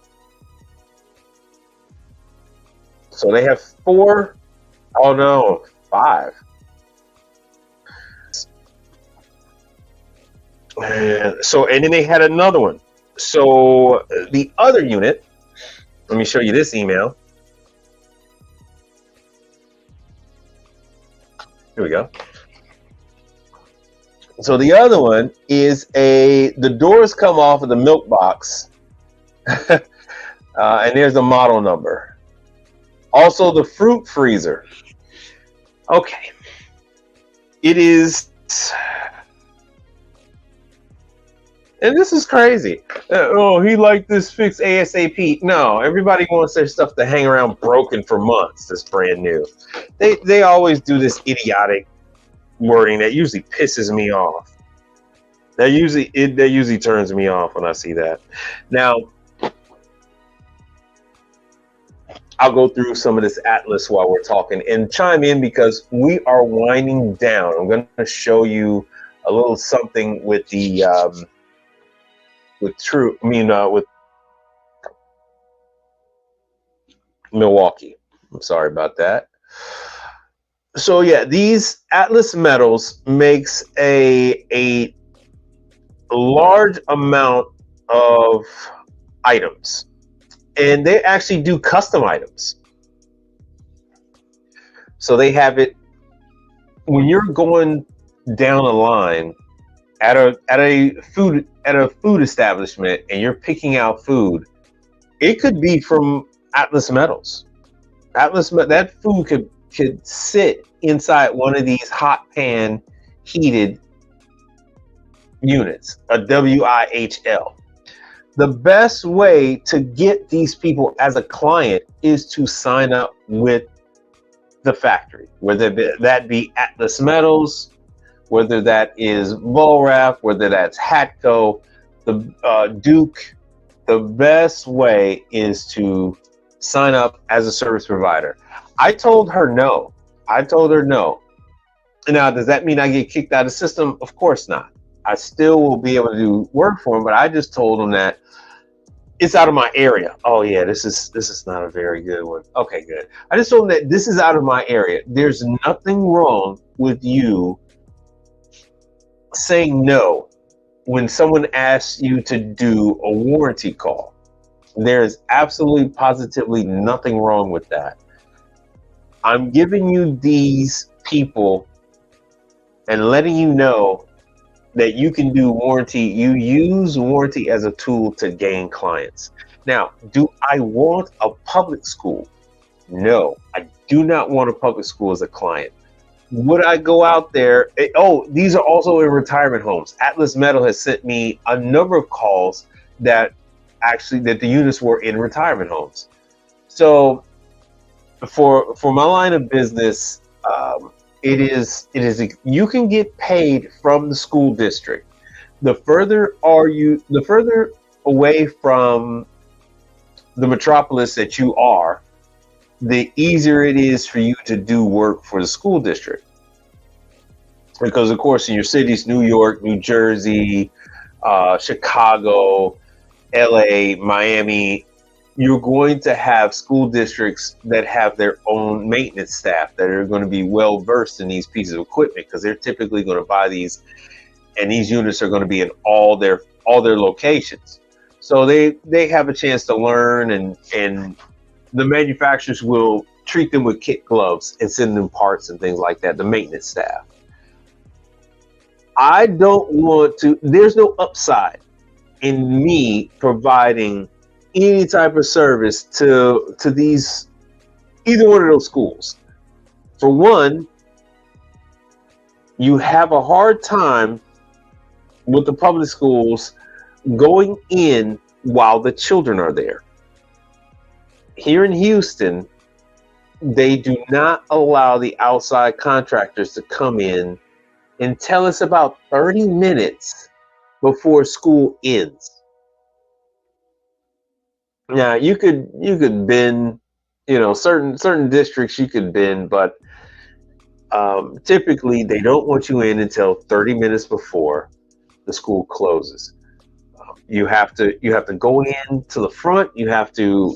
So they have 4. Oh no, 5. And then they had another one. So the other unit, let me show you this email. Here we go. So the other one is the doors come off of the milk box. And there's the model number. Also the fruit freezer. Okay. It is, and this is crazy. Oh, he liked this fix ASAP. No, everybody wants their stuff to hang around broken for months. That's brand new. They always do this idiotic wording that usually pisses me off. That usually turns me off when I see that. Now, I'll go through some of this Atlas while we're talking and chime in because we are winding down. I'm going to show you a little something with the with Milwaukee. I'm sorry about that. So yeah, these Atlas Metals makes a large amount of items. And they actually do custom items. So they have it when you're going down a line at a food establishment and you're picking out food. It could be from Atlas Metals. That food could sit inside one of these hot pan heated units, a WIHL. The best way to get these people as a client is to sign up with the factory, whether that be Atlas Metals, whether that is Vollraff, whether that's Hatco, the Duke. The best way is to sign up as a service provider. I told her no. Now, does that mean I get kicked out of the system? Of course not. I still will be able to do work for them, but I just told them that it's out of my area. Oh yeah, this is not a very good one. Okay, good. I just told them that this is out of my area. There's nothing wrong with you saying no when someone asks you to do a warranty call. There's absolutely positively nothing wrong with that. I'm giving you these people and letting you know that you can do warranty. You use warranty as a tool to gain clients. Now, do I want a public school? No, I do not want a public school as a client. Would I go out there? These are also in retirement homes. Atlas Metal has sent me a number of calls that the units were in retirement homes. So for my line of business, it is you can get paid from the school district. The further away from the metropolis that you are, the easier it is for you to do work for the school district. Because of course in your cities, New York, New Jersey, Chicago, LA, Miami, you're going to have school districts that have their own maintenance staff that are going to be well versed in these pieces of equipment, because they're typically going to buy these, and these units are going to be in all their locations. So they have a chance to learn, and the manufacturers will treat them with kit gloves and send them parts and things like that, the maintenance staff. I don't want to, there's no upside in me providing any type of service to these, either one of those schools. For one, you have a hard time with the public schools going in while the children are there. Here in Houston, they do not allow the outside contractors to come in until it's about 30 minutes before school ends. Now you could bend, certain districts you could bend, but typically they don't want you in until 30 minutes before the school closes. You have to go in to the front. You have to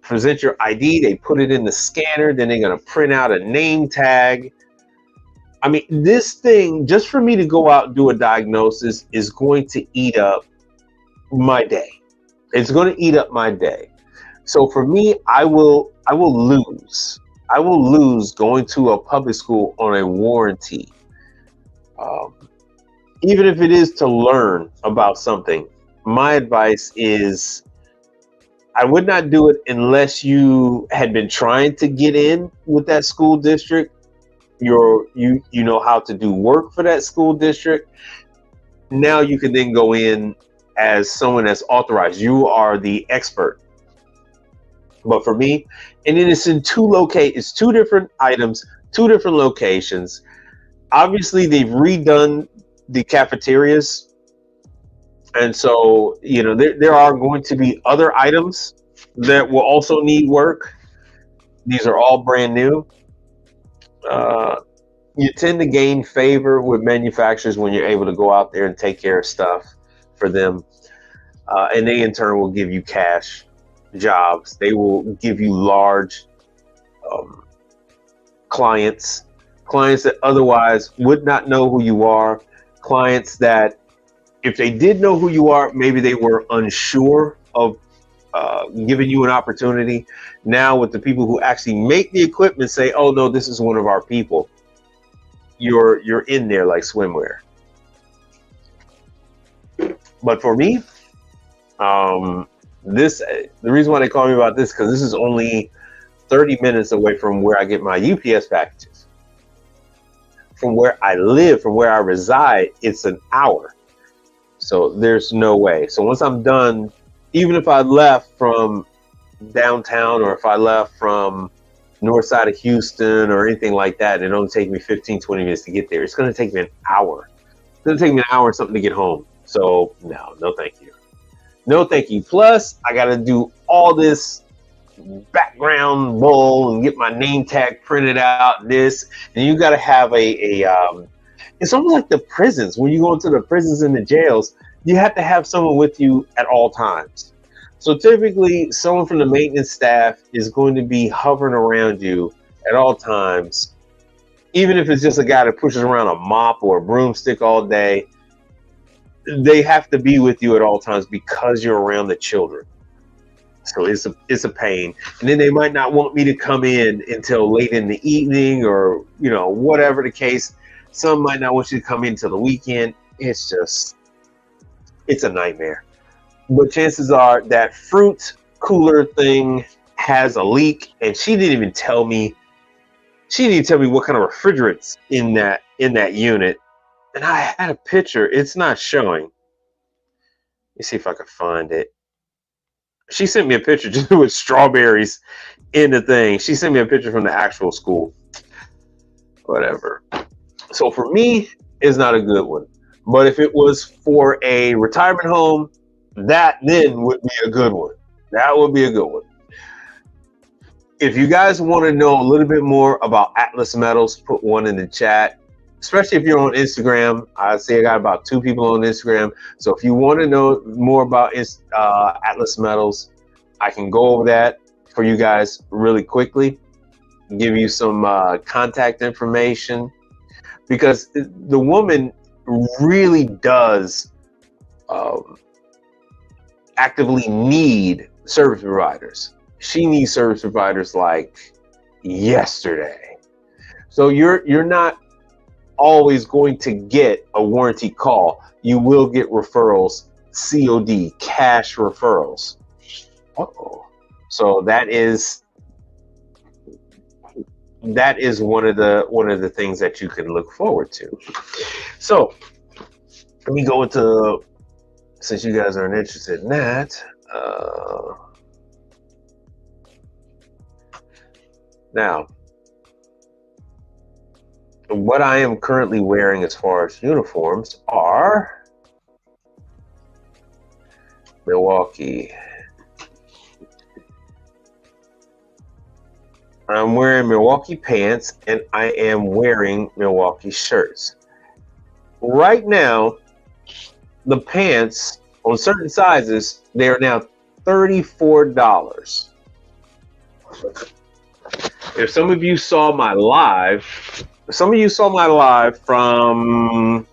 present your ID. They put it in the scanner. Then they're going to print out a name tag. I mean, this thing, just for me to go out and do a diagnosis, is going to eat up my day. It's going to eat up my day. So for me, I will lose. I will lose going to a public school on a warranty. Even if it is to learn about something, my advice is I would not do it unless you had been trying to get in with that school district. You know how to do work for that school district. Now you can then go in as someone that's authorized. You are the expert. But for me, and then it's in it's two different items, two different locations. Obviously, they've redone the cafeterias. And so, there are going to be other items that will also need work. These are all brand new. You tend to gain favor with manufacturers when you're able to go out there and take care of stuff for them. And they in turn will give you cash jobs. They will give you large clients that otherwise would not know who you are, clients that if they did know who you are, maybe they were unsure of giving you an opportunity. Now with the people who actually make the equipment say, oh no, this is one of our people, you're in there like swimwear. But for me, the reason why they call me about this, because this is only 30 minutes away from where I get my UPS packages. From where I live, from where I reside, it's an hour. So there's no way. So once I'm done, even if I left from downtown or if I left from north side of Houston or anything like that, and it only take me 15, 20 minutes to get there, it's going to take me an hour. It's going to take me an hour and something to get home. So no thank you. No thank you. Plus, I got to do all this background bull and get my name tag printed out, and you got to have it's almost like the prisons. When you go into the prisons and the jails, you have to have someone with you at all times. So typically, someone from the maintenance staff is going to be hovering around you at all times, even if it's just a guy that pushes around a mop or a broomstick all day. They have to be with you at all times because you're around the children. So it's a pain. And then they might not want me to come in until late in the evening or, whatever the case. Some might not want you to come in until the weekend. It's a nightmare. But chances are that fruit cooler thing has a leak, and she didn't even tell me. She didn't tell me what kind of refrigerants in that unit. And I had a picture. It's not showing. Let me see if I can find it. She sent me a picture just with strawberries in the thing. She sent me a picture from the actual school. Whatever. So for me, it's not a good one. But if it was for a retirement home, that then would be a good one. That would be a good one. If you guys want to know a little bit more about Atlas Metals, put one in the chat. Especially if you're on Instagram. I say I got about 2 people on Instagram. So if you want to know more about Atlas Metals, I can go over that for you guys really quickly. Give you some contact information. Because the woman really does actively need service providers. She needs service providers like yesterday. So you're not always going to get a warranty call. You will get referrals, COD, cash referrals. Uh-oh. So that is one of the things that you can look forward to. So let me go into, since you guys aren't interested in that. Now, what I am currently wearing as far as uniforms are Milwaukee. I'm wearing Milwaukee pants and I am wearing Milwaukee shirts. Right now, the pants on certain sizes, they are now $34. If some of you saw my live from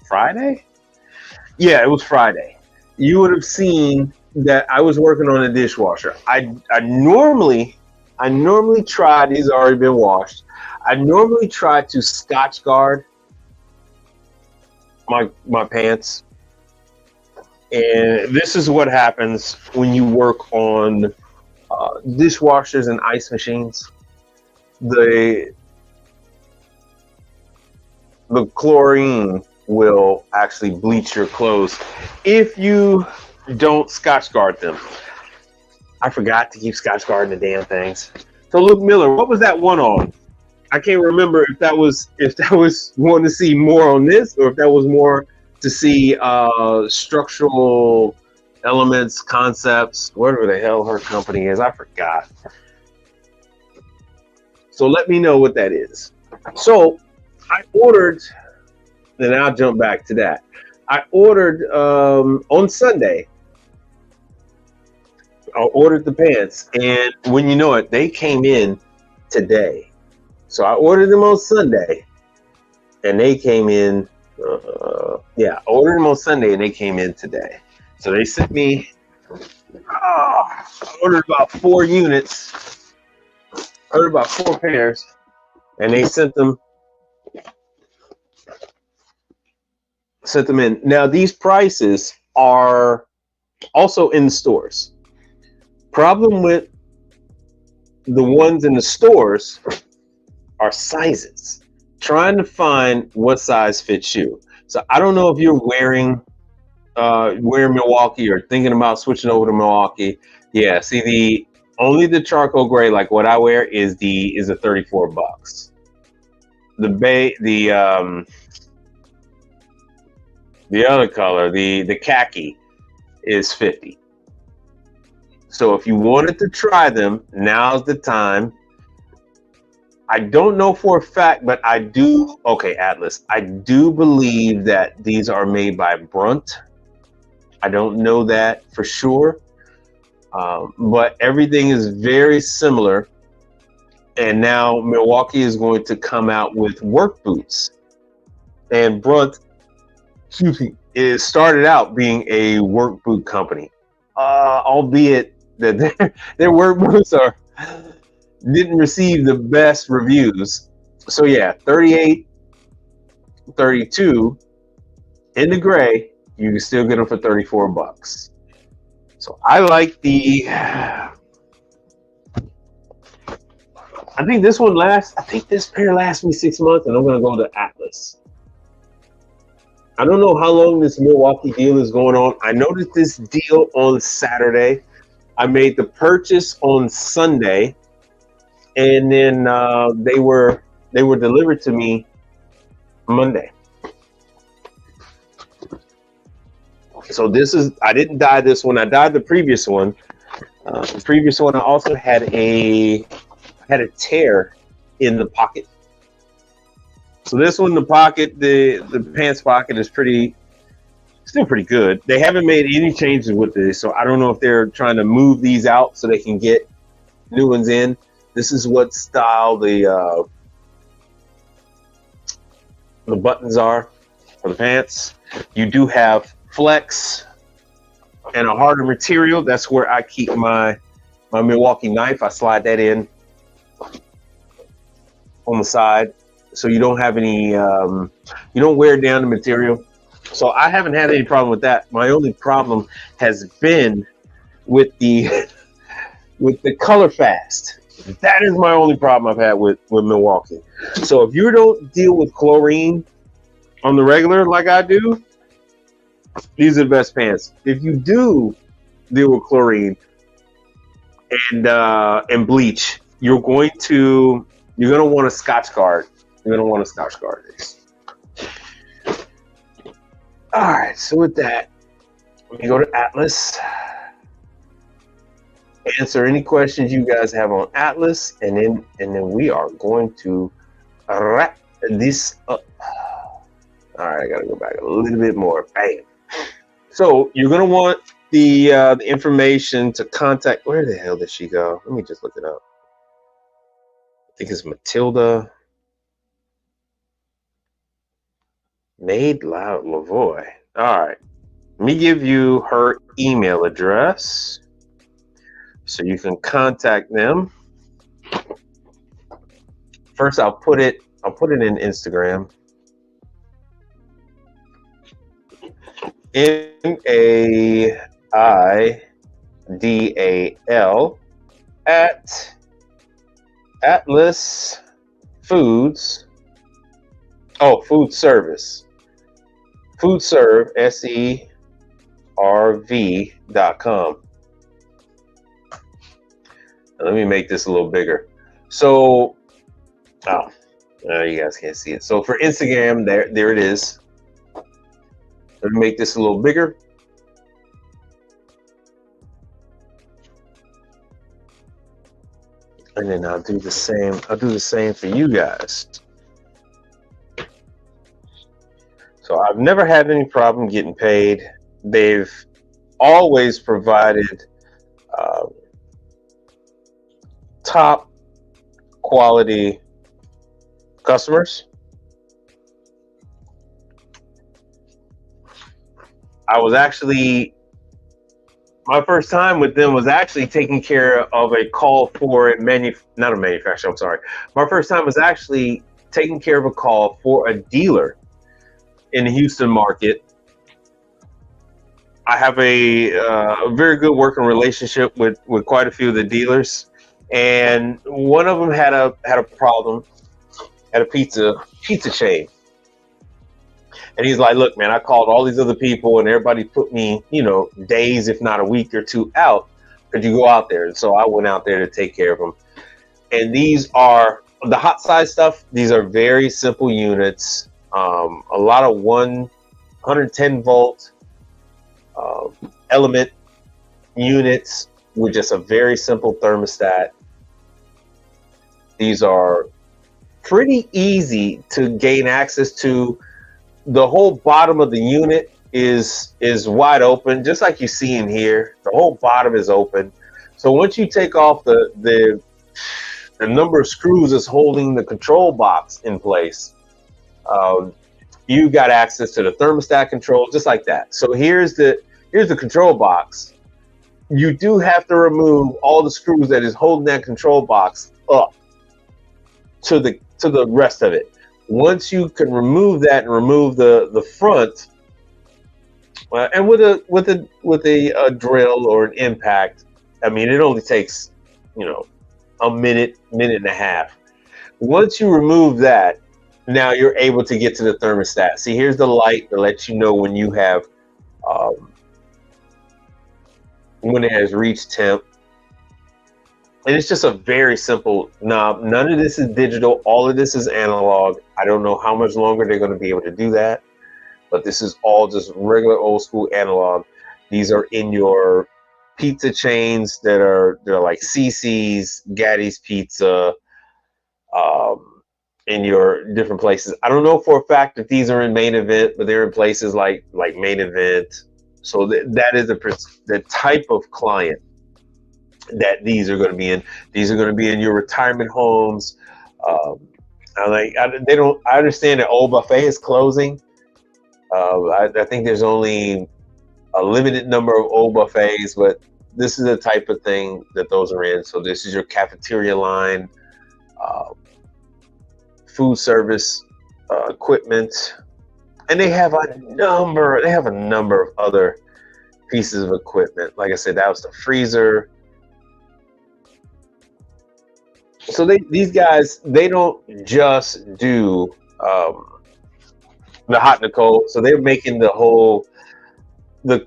Friday? Yeah, it was Friday. You would have seen that I was working on a dishwasher. I normally try, these have already been washed. I normally try to Scotch guard my pants. And this is what happens when you work on dishwashers and ice machines. The chlorine will actually bleach your clothes if you don't Scotch guard them. I forgot to keep Scotch guarding the damn things. So Luke Miller, what was that one on? I can't remember if that was wanting to see more on this or if that was more to see structural elements, concepts, whatever the hell her company is. I forgot. So let me know what that is. So I ordered, and I'll jump back to that. I ordered on Sunday. I ordered the pants, and when you know it, they came in today. So I ordered them on Sunday, and they came in. I ordered them on Sunday, and they came in today. So they sent me. I ordered about 4 units. I ordered about 4 pairs, and they sent them in. Now these prices are also in the stores. Problem with the ones in the stores are sizes. Trying to find what size fits you. So I don't know if you're wearing Milwaukee or thinking about switching over to Milwaukee. Yeah, see only the charcoal gray, like what I wear, is a $34. The other color, the khaki, is $50. So if you wanted to try them, now's the time. I don't know for a fact, but I do. Okay, Atlas. I do believe that these are made by Brunt. I don't know that for sure, but everything is very similar. And now Milwaukee is going to come out with work boots, and Brunt, it started out being a work boot company, albeit that their work boots didn't receive the best reviews. So yeah, 38, 32 in the gray, you can still get them for $34. So I like I think this pair lasts me 6 months, and I'm gonna go to Atlas. I don't know how long this Milwaukee deal is going on. I noticed this deal on Saturday. I made the purchase on Sunday, and then they were delivered to me Monday. So I didn't dye this one. I dyed the previous one. The previous one, I also had a tear in the pocket. So this one, the pocket, the pants pocket is still pretty good. They haven't made any changes with this, so I don't know if they're trying to move these out so they can get new ones in. This is what style the buttons are for the pants. You do have flex and a harder material, that's where I keep my Milwaukee knife. I slide that in on the side, so you don't have any, you don't wear down the material. So I haven't had any problem with that. My only problem has been with the with the color fast. That is my only problem I've had with Milwaukee. So if you don't deal with chlorine on the regular like I do, these are the best pants. If you do deal with chlorine and bleach, you're gonna want a Scotch Guard. You're gonna want a Scotch Guard. All right. So with that, let me go to Atlas. Answer any questions you guys have on Atlas, and then we are going to wrap this up. All right, I gotta go back a little bit more. Bam. So you're gonna want the information to contact. Where the hell did she go? Let me just look it up. I think it's Matilda Made Loud Lavoy. All right, let me give you her email address so you can contact them. First, I'll put it in Instagram. MAIDAL at Atlas Foods. Oh, Food Service. FoodServe, SERV.com. Let me make this a little bigger. So, you guys can't see it. So for Instagram, there it is. Let me make this a little bigger. And then I'll do the same. I'll do the same for you guys. So I've never had any problem getting paid. They've always provided top quality customers. My first time with them was actually taking care of a call for not a manufacturer, I'm sorry. My first time was actually taking care of a call for a dealer in the Houston market. I have a very good working relationship with quite a few of the dealers, and one of them had a problem at a pizza chain. And he's like, look, man, I called all these other people and everybody put me, days, if not a week or two out. Could you go out there? And so I went out there to take care of them. And these are the hot size stuff. These are very simple units. A lot of 110 volt element units with just a very simple thermostat. These are pretty easy to gain access to. The whole bottom of the unit is wide open, just like you see in here. The whole bottom is open. So once you take off the number of screws that's holding the control box in place, you got access to the thermostat control, just like that. So here's the control box. You do have to remove all the screws that is holding that control box up to the rest of it. Once you can remove that and remove the front, and with a drill or an impact, I mean, it only takes a minute and a half. Once you remove that, now you're able to get to the thermostat. See, here's the light that lets you know when you have when it has reached temp. And it's just a very simple knob. None of this is digital. All of this is analog. I don't know how much longer they're going to be able to do that, but this is all just regular old school analog. These are in your pizza chains they're like CC's, Gaddy's Pizza, in your different places. I don't know for a fact that these are in Main Event, but they're in places like Main Event. So that is the type of client that these are going to be in. These are going to be in your retirement homes. I understand that Old Buffet is closing. I think there's only a limited number of old buffets, but this is the type of thing that those are in. So this is your cafeteria line, food service equipment, and they have a number of other pieces of equipment. Like I said, that was the freezer. So these guys, they don't just do the hot and the cold. So they're making the whole the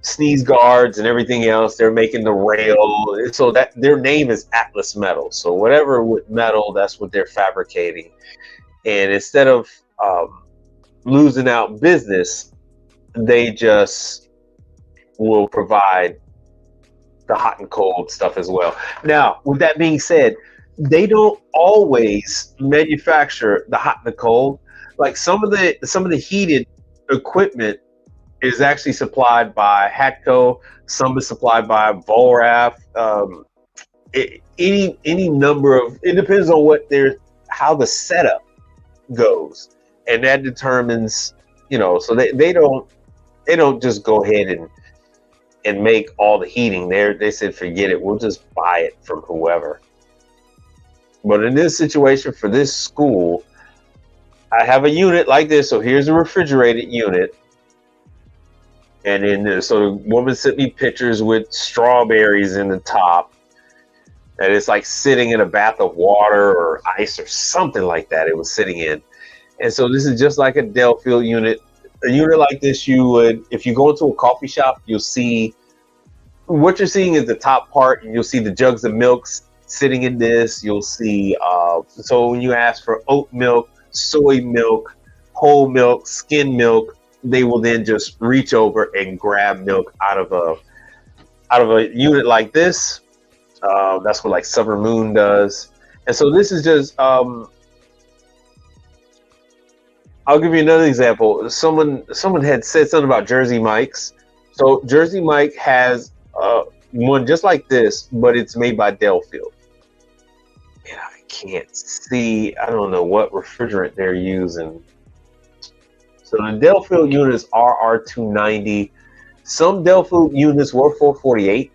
sneeze guards and everything else. They're making the rail. So that their name is Atlas Metal. So whatever with metal, that's what they're fabricating. And instead of losing out business, they just will provide the hot and cold stuff as well. Now, with that being said, they don't always manufacture the hot and the cold. Like some of the heated equipment is actually supplied by Hatco. Some is supplied by Volraf. Any number of, it depends on how the setup goes, and that determines, so they don't just go ahead and make all the heating. They said, forget it, we'll just buy it from whoever. But in this situation, for this school, I have a unit like this. So here's a refrigerated unit. And then, so the woman sent me pictures with strawberries in the top. And it's like sitting in a bath of water or ice or something like that it was sitting in. And so this is just like a Delfield unit. A unit like this, you would, if you go into a coffee shop, you'll see, what you're seeing is the top part, and you'll see the jugs of milk sitting in this. You'll see, so when you ask for oat milk, soy milk, whole milk, skim milk, they will then just reach over and grab milk out of a unit like this. That's what like Summer Moon does. And so this is just, I'll give you another example. Someone had said something about Jersey Mike's. So Jersey Mike has one just like this, but it's made by Delfield. And I can't see, I don't know what refrigerant they're using. So the Delfield units are R290. Some Delfield units were 448.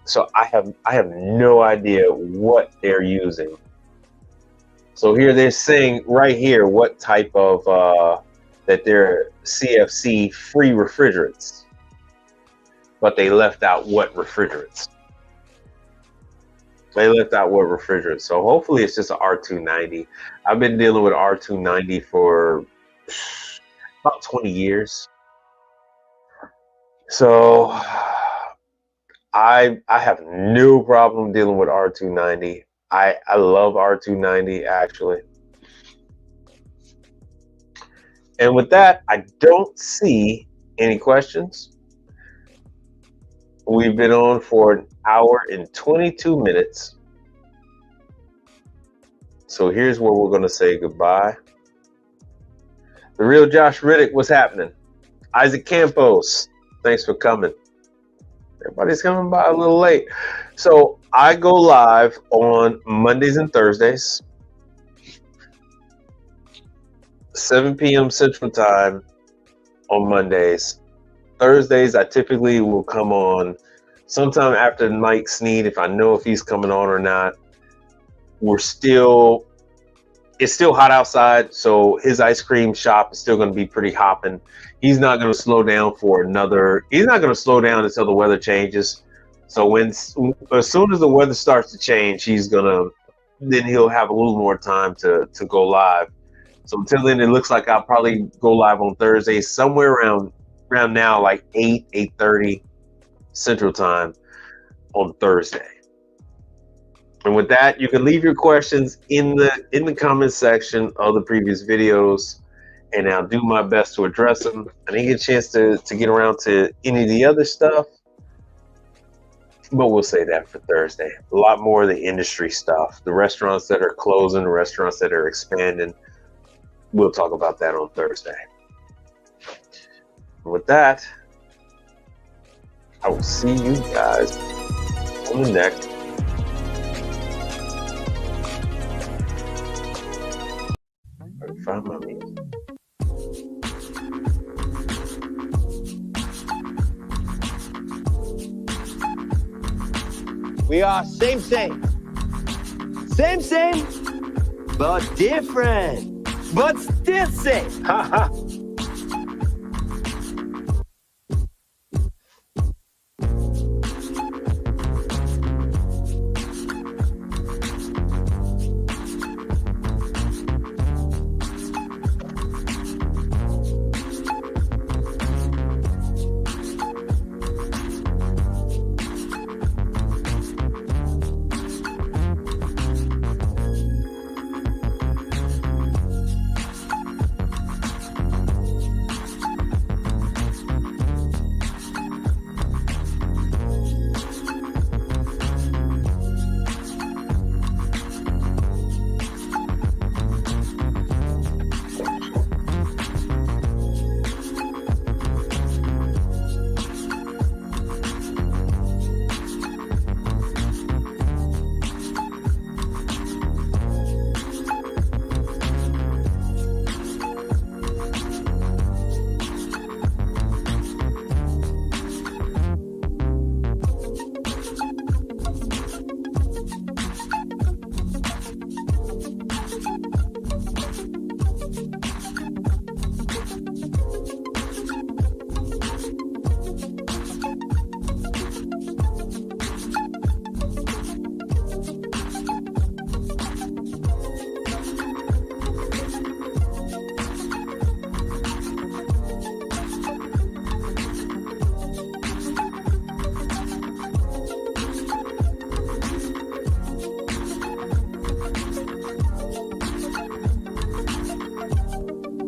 So I have no idea what they're using. So here they're saying right here what type of that they're CFC free refrigerants, but they left out what refrigerants. So hopefully it's just an R290. I've been dealing with R290 for about 20 years. So I have no problem dealing with R290. I love R290 actually. And with that, I don't see any questions. We've been on for an hour and 22 minutes. So here's where we're going to say goodbye. The real Josh Riddick, what's happening? Isaac Campos, thanks for coming. Everybody's coming by a little late. So I go live on Mondays and Thursdays, 7 p.m. Central Time on Mondays. Thursdays, I typically will come on sometime after Mike Sneed, if I know if he's coming on or not. It's still hot outside, so his ice cream shop is still going to be pretty hopping. He's not going to slow down he's not going to slow down until the weather changes. So as soon as the weather starts to change, then he'll have a little more time to go live. So until then, it looks like I'll probably go live on Thursday, somewhere around now, like 8:30 Central Time on Thursday. And with that, you can leave your questions in the comment section of the previous videos, and I'll do my best to address them. I didn't get a chance to get around to any of the other stuff, but we'll say that for Thursday. A lot more of the industry stuff, the restaurants that are closing, the restaurants that are expanding. We'll talk about that on Thursday. And with that, I will see you guys on the next. Find my music. We are same, but different, but still same.